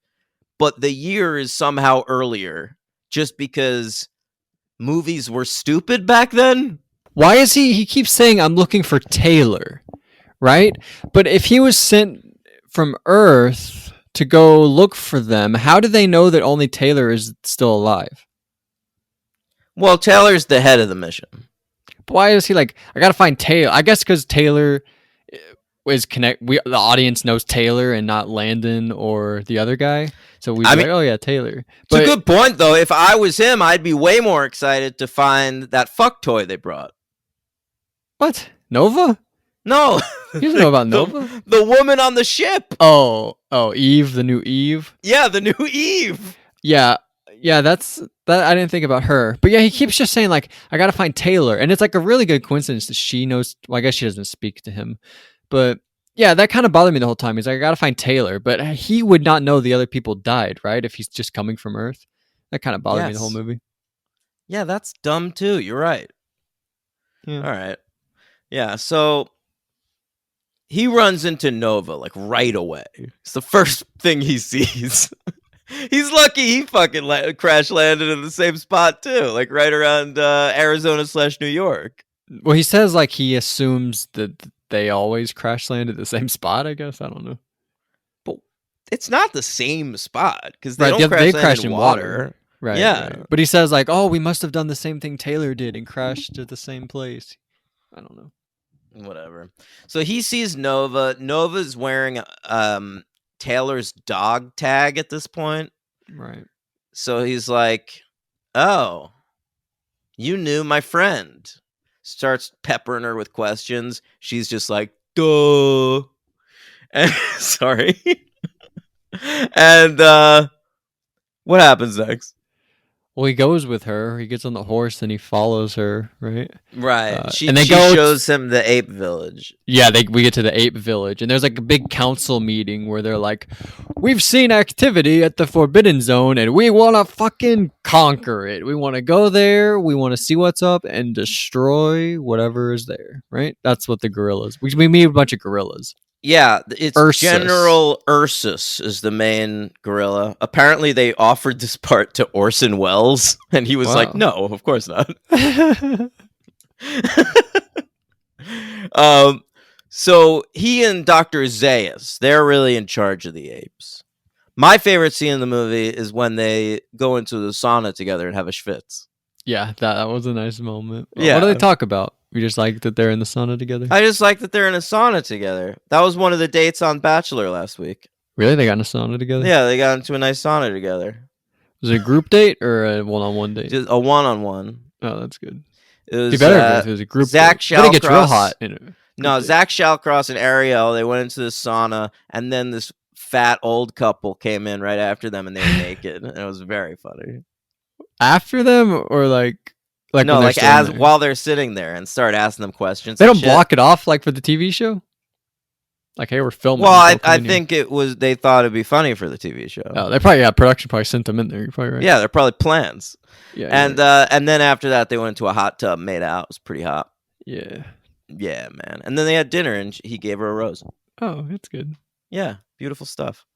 A: but the year is somehow earlier, just because movies were stupid back then.
B: Why is he keeps saying I'm looking for Taylor, right? But if he was sent from Earth to go look for them, how do they know that only Taylor is still alive?
A: Well, Taylor's the head of the mission.
B: But why is he like, I gotta find Taylor? I guess because Taylor is the audience knows Taylor and not Landon or the other guy. So we'd be like, oh yeah, Taylor.
A: It's a good point, though. If I was him, I'd be way more excited to find that fuck toy they brought.
B: What? Nova?
A: No.
B: You don't know about Nova?
A: The woman on the ship.
B: Oh, Eve, the new Eve?
A: Yeah, the new Eve.
B: Yeah, that's that. I didn't think about her. But yeah, he keeps just saying, like, I gotta find Taylor. And it's like a really good coincidence that she knows. Well, I guess she doesn't speak to him. But yeah, that kind of bothered me the whole time. He's like, I gotta find Taylor. But he would not know the other people died, right? If he's just coming from Earth. That kind of bothered me the whole movie.
A: Yeah, that's dumb too. You're right.
B: Yeah.
A: All right. Yeah, so he runs into Nova like right away. It's the first thing he sees. He's lucky he fucking crash landed in the same spot too, like right around Arizona/New York.
B: Well, he says like he assumes that they always crash land at the same spot. I guess I don't know.
A: But it's not the same spot because they
B: Right,
A: don't
B: they
A: crash
B: crash
A: land
B: in
A: in
B: water.
A: water.
B: Right.
A: Yeah.
B: Right. But he says like, oh, we must have done the same thing Taylor did and crashed at the same place. I don't know.
A: Whatever. So he sees Nova. Nova's wearing Taylor's dog tag at this point.
B: Right.
A: So he's like, "Oh, you knew my friend." Starts peppering her with questions. She's just like, "Duh." And, sorry. And what happens next?
B: Well, he goes with her. He gets on the horse and he follows her, right?
A: Right. She
B: and they
A: shows him the ape village.
B: Yeah, we get to the ape village, and there's like a big council meeting where they're like, "We've seen activity at the Forbidden Zone, and we want to fucking conquer it. We want to go there. We want to see what's up and destroy whatever is there." Right? That's what the gorillas. We meet a bunch of gorillas.
A: Yeah, it's
B: Ursus.
A: General Ursus is the main gorilla. Apparently, they offered this part to Orson Welles, and he was like, "No, of course not." So he and Dr. Zaius, they're really in charge of the apes. My favorite scene in the movie is when they go into the sauna together and have a schwitz.
B: Yeah, that was a nice moment.
A: Yeah.
B: What do they talk about? We just like that they're in the sauna together.
A: I just like that they're in a sauna together. That was one of the dates on Bachelor last week.
B: Really, they got in a sauna together?
A: Yeah, they got into a nice sauna together.
B: Was it a group date or a one-on-one date?
A: Just a one-on-one.
B: Oh, that's good.
A: It was
B: Be better if it was a group
A: Zach
B: date. Then it gets real
A: Shallcross-
B: hot. In it.
A: No, Zach Shallcross and Ariel, they went into the sauna, and then this fat old couple came in right after them, and they were naked, and it was very funny.
B: After them, or like
A: no,
B: when they're
A: like
B: sitting
A: as
B: there?
A: while they're sitting there and start asking them questions.
B: They
A: and
B: don't
A: shit.
B: block it off like for the TV show. Like, hey, we're filming.
A: Well,
B: so come
A: I
B: in here.
A: think it was they thought it'd be funny for the TV show.
B: Oh, they probably production probably sent them in there. You're probably right.
A: Yeah, they're probably plans.
B: Yeah.
A: And then after that, they went into a hot tub, made out. It was pretty hot.
B: Yeah.
A: Yeah, man. And then they had dinner, and he gave her a rose.
B: Oh, that's good.
A: Yeah, beautiful stuff.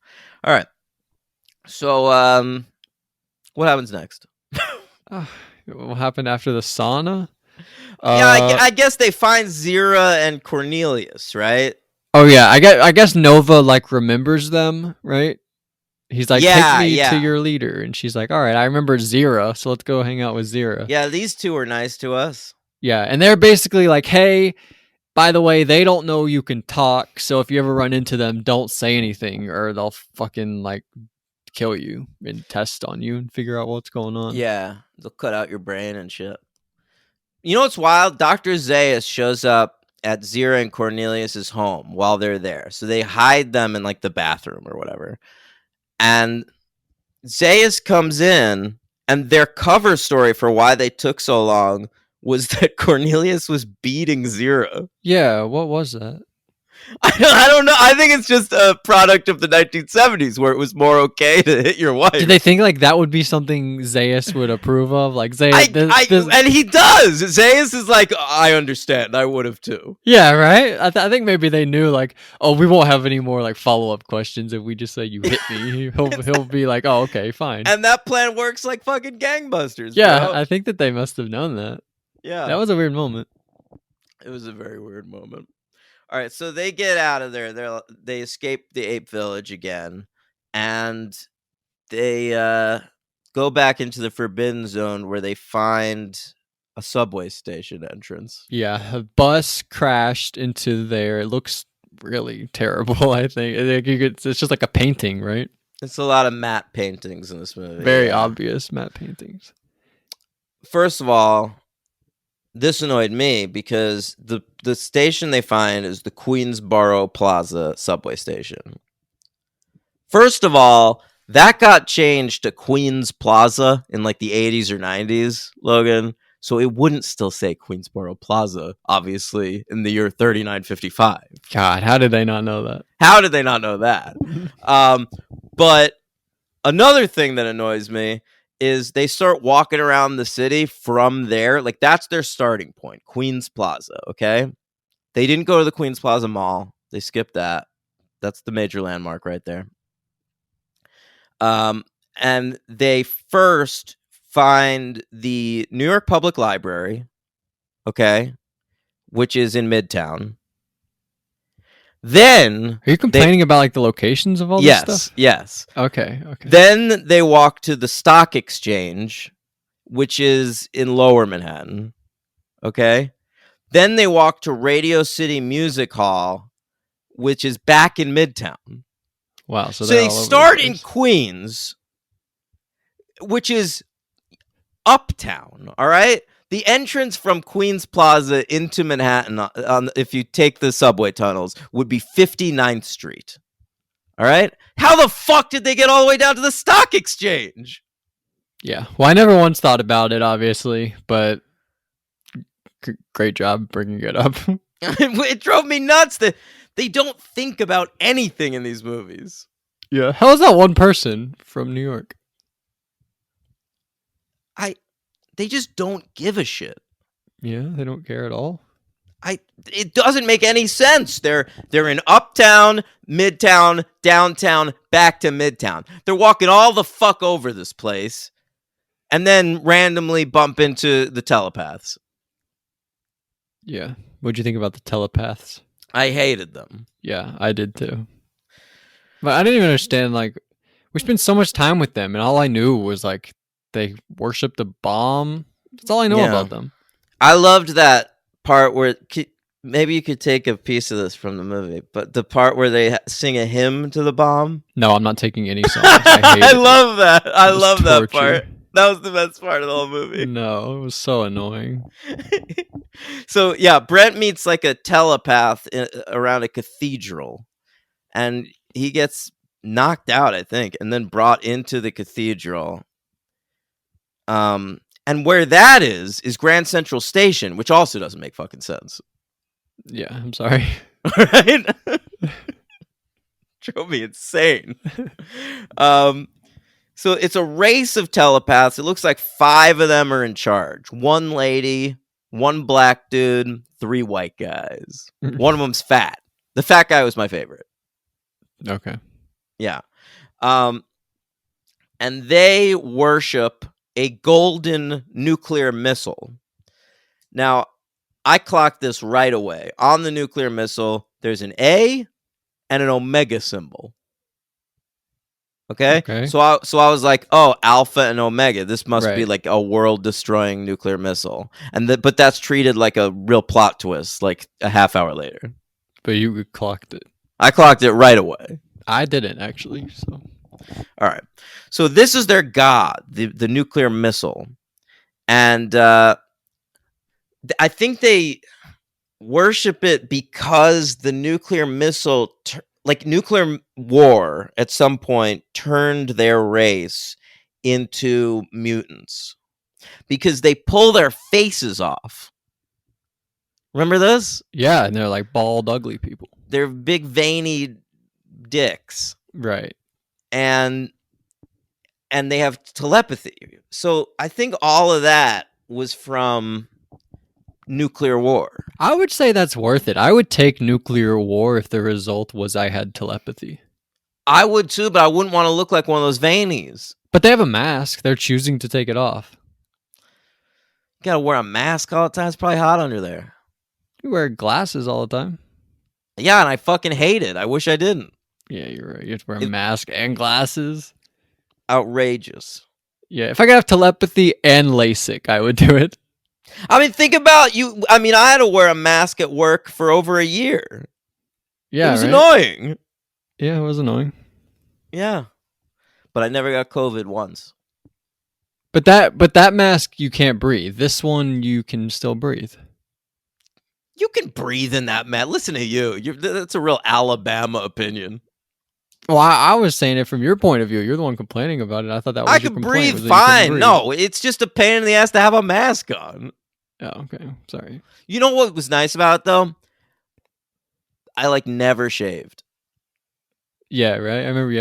A: All right. So, what happens next?
B: What happened after the sauna?
A: Yeah, I guess they find Zira and Cornelius, right?
B: Oh yeah, I guess Nova like remembers them, right? He's like,
A: Yeah,
B: take me
A: yeah.
B: to your leader, and she's like, all right, I remember Zira, so let's go hang out with Zira.
A: Yeah, these two are nice to us.
B: Yeah, and they're basically like, hey, by the way, they don't know you can talk, so if you ever run into them, don't say anything, or they'll fucking like kill you and test on you and figure out what's going on.
A: Yeah, they'll cut out your brain and shit. You know what's wild? Dr. Zaius shows up at Zira and Cornelius's home while they're there. So they hide them in like the bathroom or whatever. And Zaius comes in, and their cover story for why they took so long was that Cornelius was beating Zira.
B: Yeah, what was that?
A: I don't know. I think it's just a product of the 1970s where it was more okay to hit your wife.
B: Did they think like that would be something Zaius would approve of? Like Zaius,
A: and he does. Zaius is like, I understand. I would have too.
B: yeah, right. I think maybe they knew like, oh, we won't have any more like follow up questions if we just say you hit me. He'll be like, oh, okay, fine.
A: And that plan works like fucking gangbusters.
B: Yeah,
A: bro.
B: I think that they must have known that.
A: Yeah,
B: That was a weird moment.
A: it was a very weird moment. All right, so they get out of there. They escape the ape village again, and they go back into the forbidden zone where they find a subway station entrance.
B: Yeah, a bus crashed into there. It looks really terrible. I think it's just like a painting, right?
A: It's a lot of matte paintings in this movie.
B: Very obvious matte paintings.
A: First of all, this annoyed me because the station they find is the Queensboro Plaza subway station. First of all, that got changed to Queens Plaza in like the 80s or 90s, Logan. So it wouldn't still say Queensboro Plaza, obviously, in the year 3955.
B: God, how did they not know that?
A: How did they not know that? But another thing that annoys me is they start walking around the city from there. Like, that's their starting point, Queens Plaza, okay? They didn't go to the Queens Plaza Mall. They skipped that. That's the major landmark right there. And they first find the New York Public Library, okay, which is in Midtown. Then
B: Are you complaining about like the locations of all this stuff?
A: Yes.
B: Okay.
A: Then they walk to the Stock Exchange, which is in Lower Manhattan. Okay. Then they walk to Radio City Music Hall, which is back in Midtown.
B: Wow. So
A: they start in Queens, which is uptown. All right. The entrance from Queens Plaza into Manhattan, if you take the subway tunnels, would be 59th Street. All right? How the fuck did they get all the way down to the Stock Exchange?
B: Yeah. Well, I never once thought about it, obviously, but great job bringing it up.
A: It drove me nuts that they don't think about anything in these movies.
B: Yeah. How is that one person from New York?
A: They just don't give a shit.
B: Yeah, they don't care at all.
A: It doesn't make any sense. They're in uptown, midtown, downtown, back to midtown. They're walking all the fuck over this place and then randomly bump into the telepaths.
B: Yeah. What'd you think about the telepaths?
A: I hated them.
B: Yeah, I did too. But I didn't even understand, like, we spent so much time with them, and all I knew was, like, they worshiped a bomb. That's all I know about them.
A: I loved that part where maybe you could take a piece of this from the movie, but the part where they sing a hymn to the bomb.
B: No, I'm not taking any songs. I
A: love that. I love that
B: torture.
A: part. That was the best part of the whole movie.
B: No, it was so annoying.
A: So yeah, Brent meets like a telepath around a cathedral, and he gets knocked out, I think, and then brought into the cathedral. And where that is Grand Central Station, which also doesn't make fucking sense.
B: Yeah, I'm sorry.
A: Right? Drove me insane. So it's a race of telepaths. It looks like 5 of them are in charge. 1 lady, 1 black dude, 3 white guys. One of them's fat. The fat guy was my favorite.
B: Okay.
A: Yeah. And they worship a golden nuclear missile. Now, I clocked this right away. On the nuclear missile, there's an A and an omega symbol. Okay? So I was like, oh, alpha and omega. This must be
B: Right.
A: like a world-destroying nuclear missile. But that's treated like a real plot twist, like a half hour later.
B: But you clocked it.
A: I clocked it right away.
B: I didn't actually. So
A: All right. So this is their god, the nuclear missile. And I think they worship it because the nuclear missile, like nuclear war at some point, turned their race into mutants because they pull their faces off. Remember this?
B: yeah, and they're like bald, ugly people.
A: They're big, veiny dicks.
B: Right.
A: And they have telepathy. So I think all of that was from nuclear war.
B: I would say that's worth it. I would take nuclear war if the result was I had telepathy.
A: I would too, but I wouldn't want to look like one of those veinies.
B: But they have a mask. They're choosing to take it off.
A: You gotta wear a mask all the time. It's probably hot under there.
B: You wear glasses all the time.
A: Yeah, and I fucking hate it. I wish I didn't.
B: Yeah, you're right. You have to wear a mask and glasses.
A: Outrageous.
B: Yeah, if I could have telepathy and LASIK, I would do it.
A: I mean, think about you. I mean, I had to wear a mask at work for over a year.
B: Yeah,
A: it was
B: right?
A: annoying.
B: Yeah, it was annoying.
A: Yeah, but I never got COVID once.
B: But that mask you can't breathe. This one you can still breathe.
A: You can breathe in that, Matt. Listen to you. That's a real Alabama opinion.
B: Well, I was saying it from your point of view. You're the one complaining about it. I thought that was
A: I
B: your
A: can
B: complaint,
A: breathe
B: was that you couldn't
A: fine.
B: breathe.
A: No, it's just a pain in the ass to have a mask on.
B: Oh, okay. Sorry.
A: You know what was nice about it, though? I, like, never shaved.
B: Yeah, right? I remember you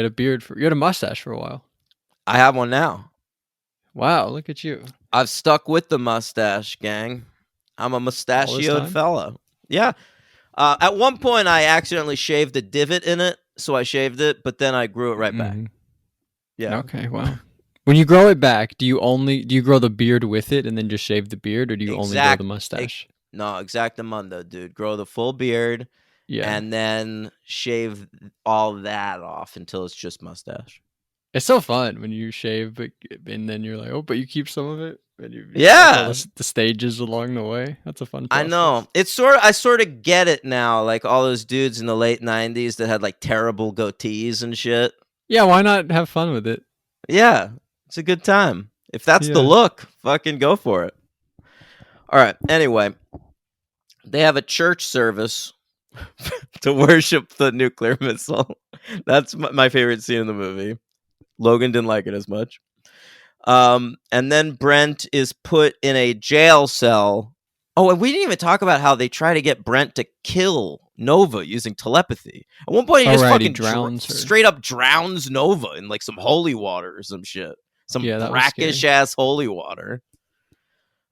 B: had a mustache for a while.
A: I have one now.
B: Wow, look at you.
A: I've stuck with the mustache, gang. I'm a mustachioed
B: time?
A: fella. Yeah. At one point, I accidentally shaved a divot in it, so I shaved it, but then I grew it right back.
B: Mhm.
A: Yeah.
B: Okay, wow. When you grow it back, do you grow the beard with it and then just shave the beard, or do you only grow the mustache?
A: No, exactamundo, dude. Grow the full beard
B: Yeah.
A: and then shave all that off until it's just mustache.
B: It's so fun when you shave, and then you're like, oh, but you keep some of it. And you
A: Yeah.
B: all the stages along the way. That's a fun process.
A: I know. I sort of get it now. Like all those dudes in the late 90s that had like terrible goatees and shit.
B: Yeah, why not have fun with it?
A: Yeah. It's a good time. If that's the
B: Yeah.
A: look, fucking go for it. All right. Anyway, they have a church service to worship the nuclear missile. That's my favorite scene in the movie. Logan didn't like it as much. And then Brent is put in a jail cell. Oh, and we didn't even talk about how they try to get Brent to kill Nova using telepathy. At one point, he just fucking
B: drowns her.
A: straight up drowns Nova in like some holy water or some shit. Some
B: Yeah, that was
A: brackish ass holy water.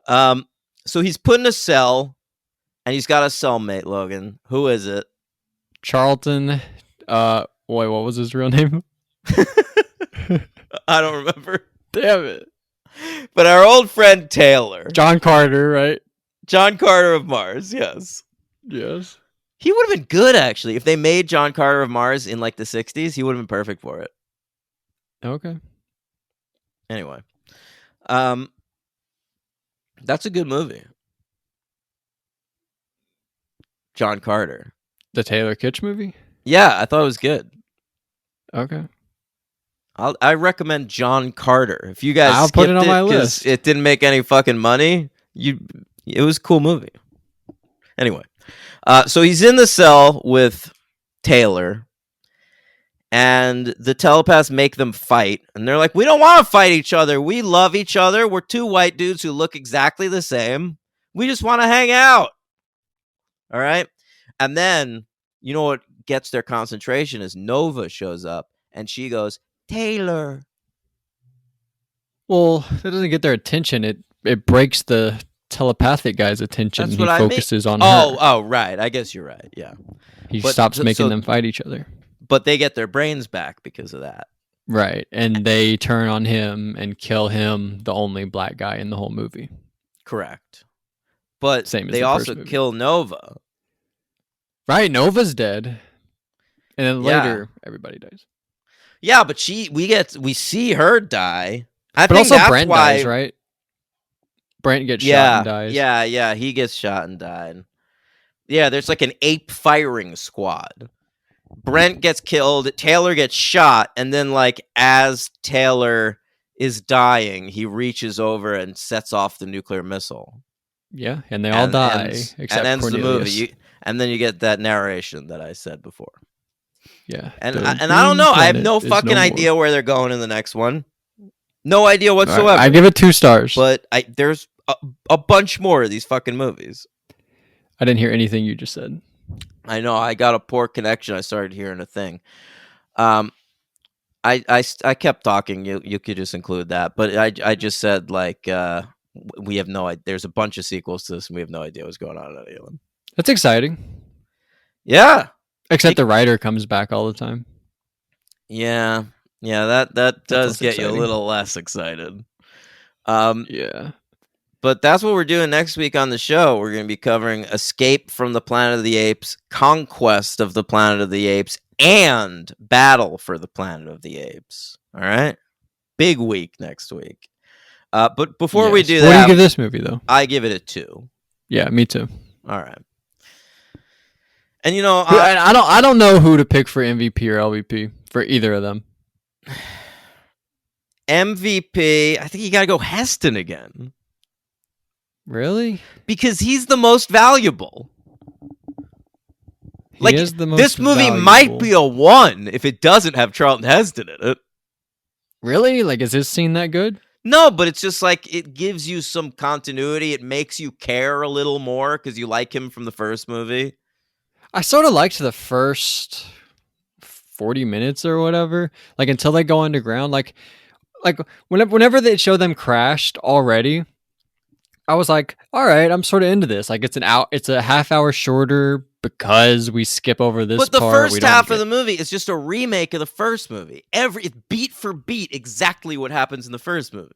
A: So he's put in a cell, and he's got a cellmate, Logan. Who is it?
B: Charlton, what was his real name?
A: I don't remember.
B: Damn it.
A: But our old friend Taylor.
B: John Carter, right?
A: John Carter of Mars, yes.
B: Yes.
A: He would have been good, actually. If they made John Carter of Mars in like the 60s, he would have been perfect for it.
B: Okay.
A: Anyway. That's a good movie. John Carter.
B: The Taylor Kitsch movie?
A: Yeah, I thought it was good.
B: Okay.
A: I recommend John Carter. If you guys
B: I'll put it on my
A: 'cause
B: list.
A: It didn't make any fucking money. It was a cool movie. Anyway, so he's in the cell with Taylor, and the telepaths make them fight, and they're like, "We don't want to fight each other. We love each other. We're two white dudes who look exactly the same. We just want to hang out." All right, and then You know what gets their concentration is Nova shows up and she goes, Taylor.
B: Well, that doesn't get their attention. It breaks the telepathic guy's attention.
A: That's
B: And
A: what
B: he
A: I mean.
B: focuses on
A: Oh,
B: her.
A: oh, right. I guess you're right. Yeah.
B: He
A: But
B: stops
A: so-
B: making
A: so-
B: them fight each other.
A: But they get their brains back because of that.
B: Right. And they turn on him and kill him, the only black guy in the whole movie.
A: Correct. But
B: Same as
A: they
B: the first
A: also
B: movie.
A: kill Nova.
B: Right. Nova's dead. And then
A: Yeah.
B: later, everybody dies.
A: Yeah, but we see her die. I
B: But
A: think
B: also
A: that's
B: Brent
A: why,
B: dies, right? Brent gets shot
A: Yeah,
B: and dies.
A: yeah, he gets shot and died. Yeah, there's like an ape firing squad. Brent gets killed, Taylor gets shot, and then like as Taylor is dying, he reaches over and sets off the nuclear missile.
B: Yeah, and they all
A: And
B: die
A: ends-
B: except
A: and ends the
B: Cornelius.
A: movie. And then you get that narration that I said before.
B: Yeah,
A: And
B: the
A: I don't know.
B: green
A: I have no
B: planet is
A: fucking
B: more.
A: idea where they're going in the next one. No idea
B: All right,
A: whatsoever.
B: I give it 2 stars.
A: But there's a bunch more of these fucking movies.
B: I didn't hear anything you just said.
A: I know. I got a poor connection. I started hearing a thing. I kept talking. You could just include that. But I just said like we have no idea. There's a bunch of sequels to this, and we have no idea what's going on in any of them.
B: That's exciting.
A: Yeah,
B: Except the writer comes back all the time.
A: yeah. That does
B: less
A: get you a
B: exciting.
A: little less excited.
B: Yeah.
A: But that's what we're doing next week on the show. We're going to be covering Escape from the Planet of the Apes, Conquest of the Planet of the Apes, and Battle for the Planet of the Apes. All right? Big week next week. But before we
B: Yes.
A: do
B: What do
A: that,
B: you give this movie though?
A: I give it a 2.
B: Yeah, me too.
A: All right. And you know,
B: I don't know who to pick for MVP or LVP for either of them.
A: MVP, I think you got to go Heston again
B: Really?
A: because he's the most valuable.
B: He
A: Like,
B: is the most
A: this movie
B: valuable.
A: might be a 1 if it doesn't have Charlton Heston in it.
B: Really? Like, is this scene that good?
A: No, but it's just like it gives you some continuity. It makes you care a little more because you like him from the first movie.
B: I sort of liked the first 40 minutes or whatever, like until they go underground. Like whenever they show them crashed already, I was like, all right, I'm sort of into this. Like it's a half hour shorter because we skip over this
A: But the
B: part.
A: first half of the movie is just a remake of the first movie. It's beat for beat exactly what happens in the first movie.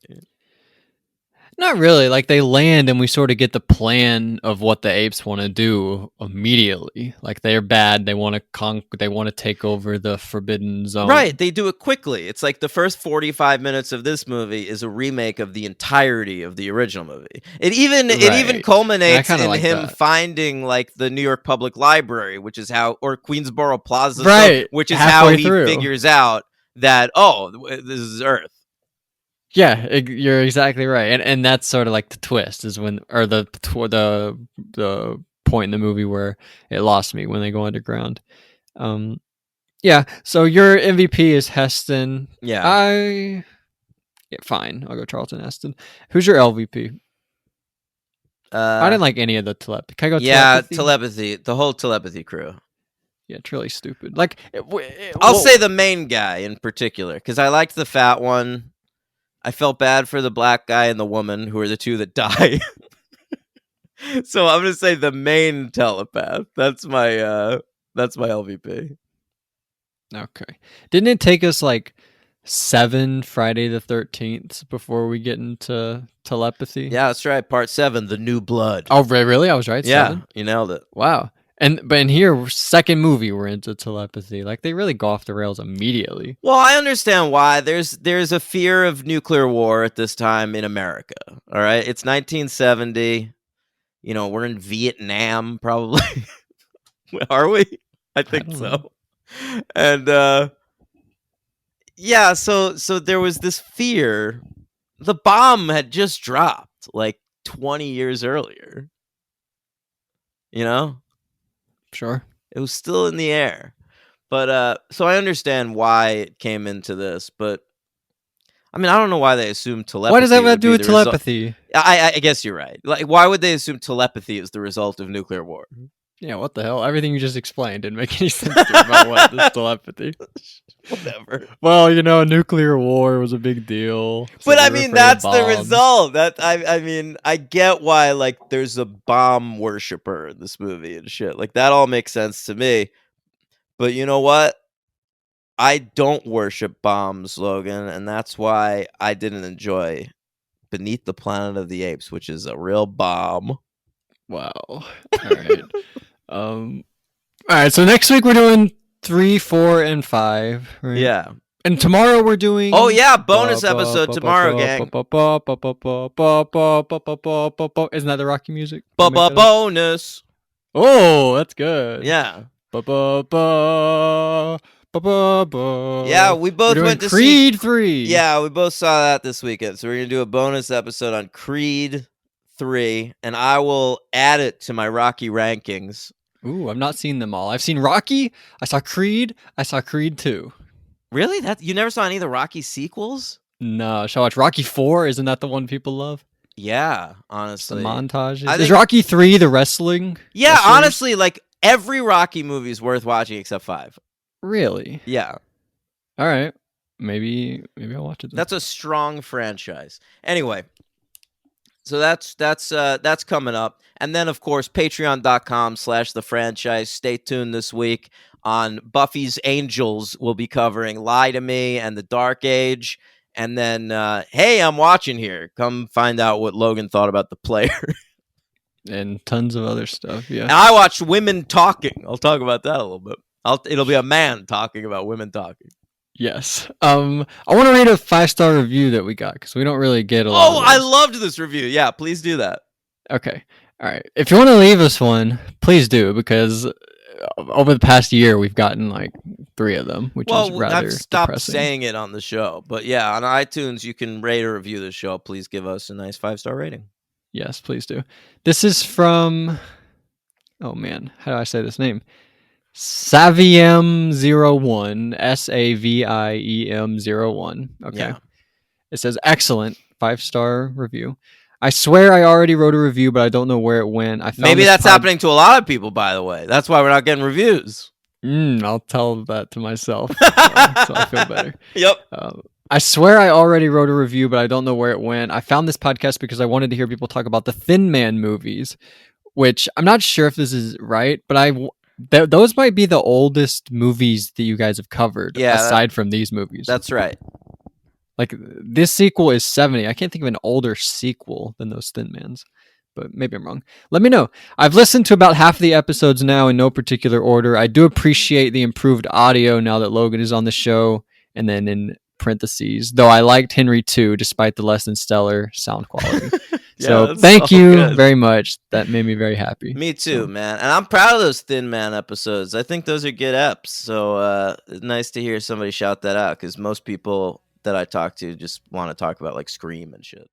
B: Not really. Like they land and we sort of get the plan of what the apes want to do immediately. Like they're bad. They want to They want to take over the forbidden zone.
A: Right, they do it quickly. It's like the first 45 minutes of this movie is a remake of the entirety of the original movie. It even
B: Right.
A: culminates
B: And I kinda
A: in
B: like
A: him
B: that.
A: finding like the New York Public Library, which is how, or Queensboro Plaza,
B: Right,
A: which is how
B: halfway
A: he
B: through.
A: figures out that this is Earth.
B: Yeah, you're exactly right, and that's sort of like the twist is when, or the point in the movie where it lost me when they go underground. Yeah. So your MVP is Heston.
A: Yeah.
B: Fine. I'll go Charlton Heston. Who's your LVP? I didn't like any of the telepathy. Can I go?
A: Telepathy. The whole telepathy crew.
B: Yeah, it's really stupid. Like,
A: I'll say the main guy in particular because I liked the fat one. I felt bad for the black guy and the woman, who are the two that die. So I'm gonna say the main telepath. That's my LVP.
B: Okay. Didn't it take us like 7 Friday the 13th before we get into telepathy?
A: Yeah, that's right. Part 7, the new blood.
B: Oh, really? I was right.
A: yeah,
B: 7?
A: you nailed it.
B: Wow. But in here, second movie, we're into telepathy. Like they really go off the rails immediately.
A: Well, I understand why. There's a fear of nuclear war at this time in America. All right, it's 1970. You know, we're in Vietnam, probably. Are we? I think
B: don't
A: so.
B: know.
A: And yeah, so there was this fear. The bomb had just dropped like 20 years earlier. You know?
B: Sure.
A: It was still in the air. But so I understand why it came into this, but I mean, I don't know why they assumed telepathy.
B: What does that have
A: would
B: to do
A: be
B: with
A: the
B: telepathy?
A: I guess you're right. Like, why would they assume telepathy is the result of nuclear war?
B: Yeah, what the hell? Everything you just explained didn't make any sense to me about what this telepathy.
A: Whatever.
B: Well, nuclear war was a big deal. So
A: But
B: they
A: I
B: were
A: mean,
B: afraid of
A: that's the
B: bombs.
A: result. That I mean, I get why like there's a bomb worshiper in this movie and shit. Like that all makes sense to me. But you know what? I don't worship bombs, Logan, and that's why I didn't enjoy Beneath the Planet of the Apes, which is a real bomb.
B: Wow. All right. All right. So next week we're doing 3, 4, and 5. Right?
A: Yeah.
B: And tomorrow we're doing.
A: Oh yeah, bonus episode tomorrow, gang.
B: Isn't that the Rocky music?
A: Bonus.
B: Oh, that's good.
A: Yeah.
B: Yeah,
A: Yeah, we both went to
B: Creed
A: see
B: 3.
A: Yeah, we both saw that this weekend. So we're gonna do a bonus episode on Creed 3, and I will add it to my Rocky rankings.
B: Ooh, I've not seen them all. I've seen Rocky. I saw Creed. I saw Creed 2.
A: Really? That you never saw any of the Rocky sequels?
B: No, shall I watch Rocky 4? Isn't that the one people love?
A: Yeah,
B: It's the
A: honestly.
B: montages. Is Rocky 3 the wrestling?
A: Yeah,
B: wrestlers?
A: honestly, like every Rocky movie is worth watching except 5.
B: Really?
A: Yeah.
B: All right. Maybe I'll watch it then.
A: That's a strong franchise. Anyway, so that's coming up. And then of course, patreon.com/thefranchise. Stay tuned this week on Buffy's Angels. We'll be covering Lie to Me and The Dark Age. And then hey, I'm watching here. Come find out what Logan thought about The Player.
B: And tons of other stuff. Yeah.
A: And I watched Women Talking. I'll talk about that a little bit. It'll be a man talking about women talking.
B: Yes. I want to read a 5-star review that we got because we don't really get a lot.
A: Oh, I loved this review. Yeah, please do that.
B: Okay. All right. If you want to leave us one, please do, because over the past year we've gotten like 3 of them, which is rather
A: I've stopped
B: depressing.
A: saying it on the show, but yeah, on iTunes you can rate or review the show. Please give us a nice 5-star rating.
B: Yes, please do. This is from. Oh man, how do I say this name? Saviem01, SAVIEM01. Okay.
A: Yeah.
B: It says excellent 5-star review. I swear I already wrote a review, but I don't know where it went.
A: Maybe that's happening to a lot of people, by the way. That's why we're not getting reviews.
B: I'll tell that to myself, so I feel better.
A: Yep.
B: I swear I already wrote a review, but I don't know where it went. I found this podcast because I wanted to hear people talk about the Thin Man movies, which I'm not sure if this is right, but those might be the oldest movies that you guys have covered, aside from these movies.
A: That's right.
B: Like, this sequel is 70. I can't think of an older sequel than those Thin Mans, but maybe I'm wrong. Let me know. I've listened to about half the episodes now in no particular order. I do appreciate the improved audio now that Logan is on the show, and then in parentheses, though I liked Henry too, despite the less than stellar sound quality. So thank you very much. That made me very happy.
A: Me too, man. And I'm proud of those Thin Man episodes. I think those are good eps. So it's nice to hear somebody shout that out, because most people that I talk to just want to talk about like Scream and shit.